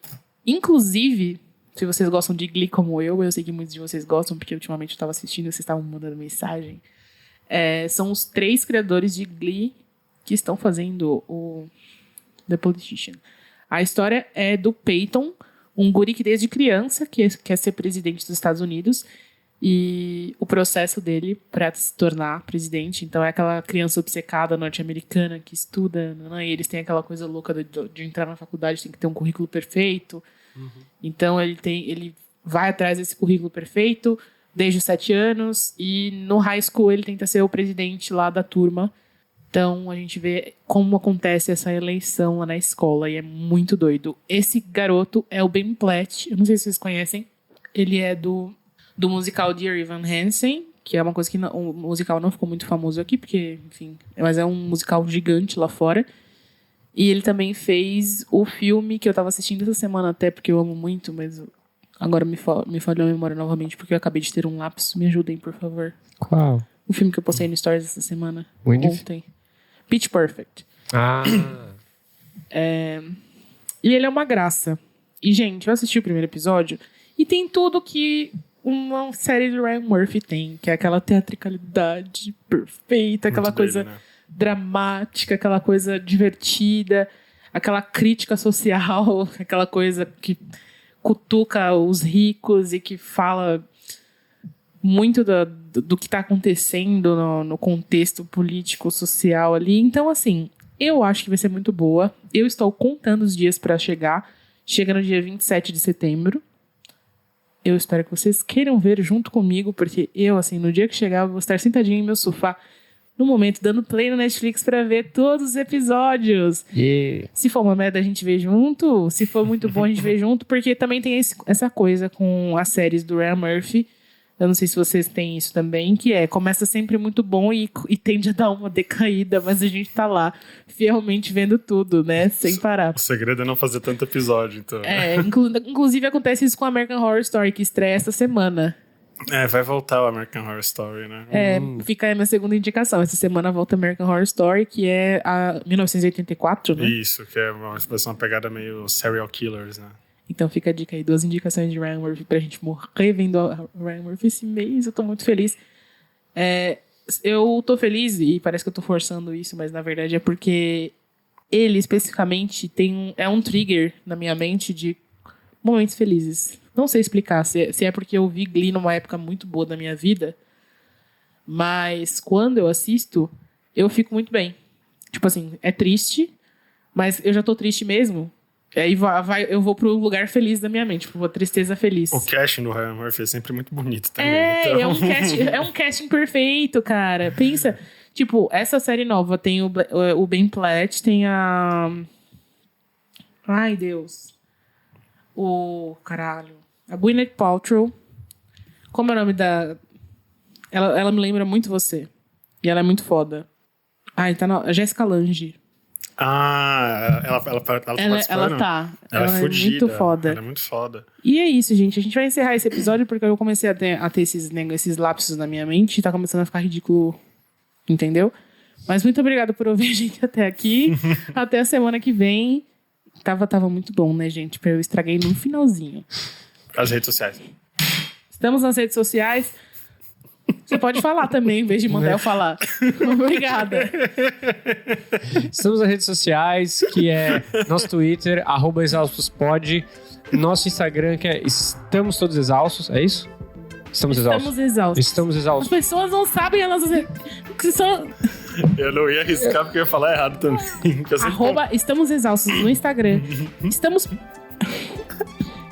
inclusive, se vocês gostam de Glee como eu sei que muitos de vocês gostam, porque ultimamente eu estava assistindo e vocês estavam mandando mensagem. São os 3 criadores de Glee que estão fazendo o The Politician. A história é do Peyton, um guri que desde criança quer ser presidente dos Estados Unidos, e o processo dele para se tornar presidente. Então é aquela criança obcecada norte-americana que estuda, né? E eles têm aquela coisa louca de entrar na faculdade, tem que ter um currículo perfeito. Então ele vai atrás desse currículo perfeito desde os 7 anos, e no high school ele tenta ser o presidente lá da turma. Então a gente vê como acontece essa eleição lá na escola, e é muito doido. Esse garoto é o Ben Platt, eu não sei se vocês conhecem, ele é do musical Dear Evan Hansen, que é uma coisa que o musical não ficou muito famoso aqui, porque, enfim, mas é um musical gigante lá fora. E ele também fez o filme que eu tava assistindo essa semana até, porque eu amo muito, mas agora me falhou a memória novamente, porque eu acabei de ter um lapso. Me ajudem, por favor. Qual? O filme que eu postei no Stories essa semana. Wendy? Ontem. Pitch Perfect. Ah. E ele é uma graça. E, gente, eu assisti o primeiro episódio e tem tudo que uma série do Ryan Murphy tem, que é aquela teatricalidade perfeita, aquela Muito coisa doido, né? dramática, aquela coisa divertida, aquela crítica social, aquela coisa que cutuca os ricos e que fala muito do que está acontecendo no contexto político, social ali. Então, assim, eu acho que vai ser muito boa. Eu estou contando os dias para chegar. Chega no dia 27 de setembro. Eu espero que vocês queiram ver junto comigo, porque eu, assim, no dia que chegar, eu vou estar sentadinho em meu sofá, no momento, dando play no Netflix pra ver todos os episódios. Yeah. Se for uma merda, a gente vê junto. Se for muito bom, a gente vê junto, porque também tem essa coisa com as séries do Ryan Murphy. Eu não sei se vocês têm isso também, que começa sempre muito bom e tende a dar uma decaída, mas a gente tá lá, fielmente vendo tudo, né? Sem parar. O segredo é não fazer tanto episódio, então. Inclusive acontece isso com American Horror Story, que estreia essa semana. Vai voltar o American Horror Story, né? Fica aí a minha segunda indicação. Essa semana volta American Horror Story, que é a 1984, né? Isso, que é uma pegada meio serial killers, né? Então fica a dica aí, 2 indicações de Ryan Murphy pra gente morrer vendo a Ryan Murphy esse mês. Eu tô muito feliz. Eu tô feliz, e parece que eu tô forçando isso, mas na verdade é porque ele especificamente é um trigger na minha mente de momentos felizes. Não sei explicar se é porque eu vi Glee numa época muito boa da minha vida, mas quando eu assisto, eu fico muito bem. Tipo assim, é triste, mas eu já tô triste mesmo. E aí eu vou pro lugar feliz da minha mente, pra tristeza feliz. O casting do Ryan Murphy é sempre muito bonito também. Então. É um casting perfeito, cara. Pensa, tipo, essa série nova tem o Ben Platt, tem a... Ai, Deus. A Gwyneth Paltrow. Como é o nome da... Ela me lembra muito você. E ela é muito foda. Ai, tá a Jessica Lange. Ela tá. Ela é fodida. Muito foda. Ela é muito foda. E é isso, gente. A gente vai encerrar esse episódio porque eu comecei a ter esses lapsos na minha mente e tá começando a ficar ridículo. Entendeu? Mas muito obrigada por ouvir a gente até aqui. Até a semana que vem. Tava muito bom, né, gente? Eu estraguei no finalzinho. As redes sociais. Estamos nas redes sociais. Você pode falar também, em vez de mandar eu falar. Obrigada. Estamos nas redes sociais, que é nosso Twitter, @exaustospod. Nosso Instagram, que é Estamos Todos Exaustos. É isso? Estamos exaustos. Estamos exaustos. As pessoas não sabem, elas são... Eu não ia arriscar porque eu ia falar errado também. Estamos exaustos no Instagram.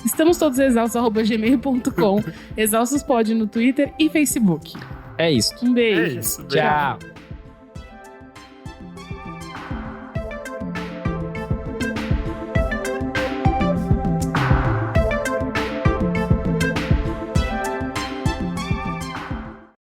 Estamos todos exaustos, @gmail.com. Exaustospod no Twitter e Facebook. É isso. Um beijo. É isso. Tchau.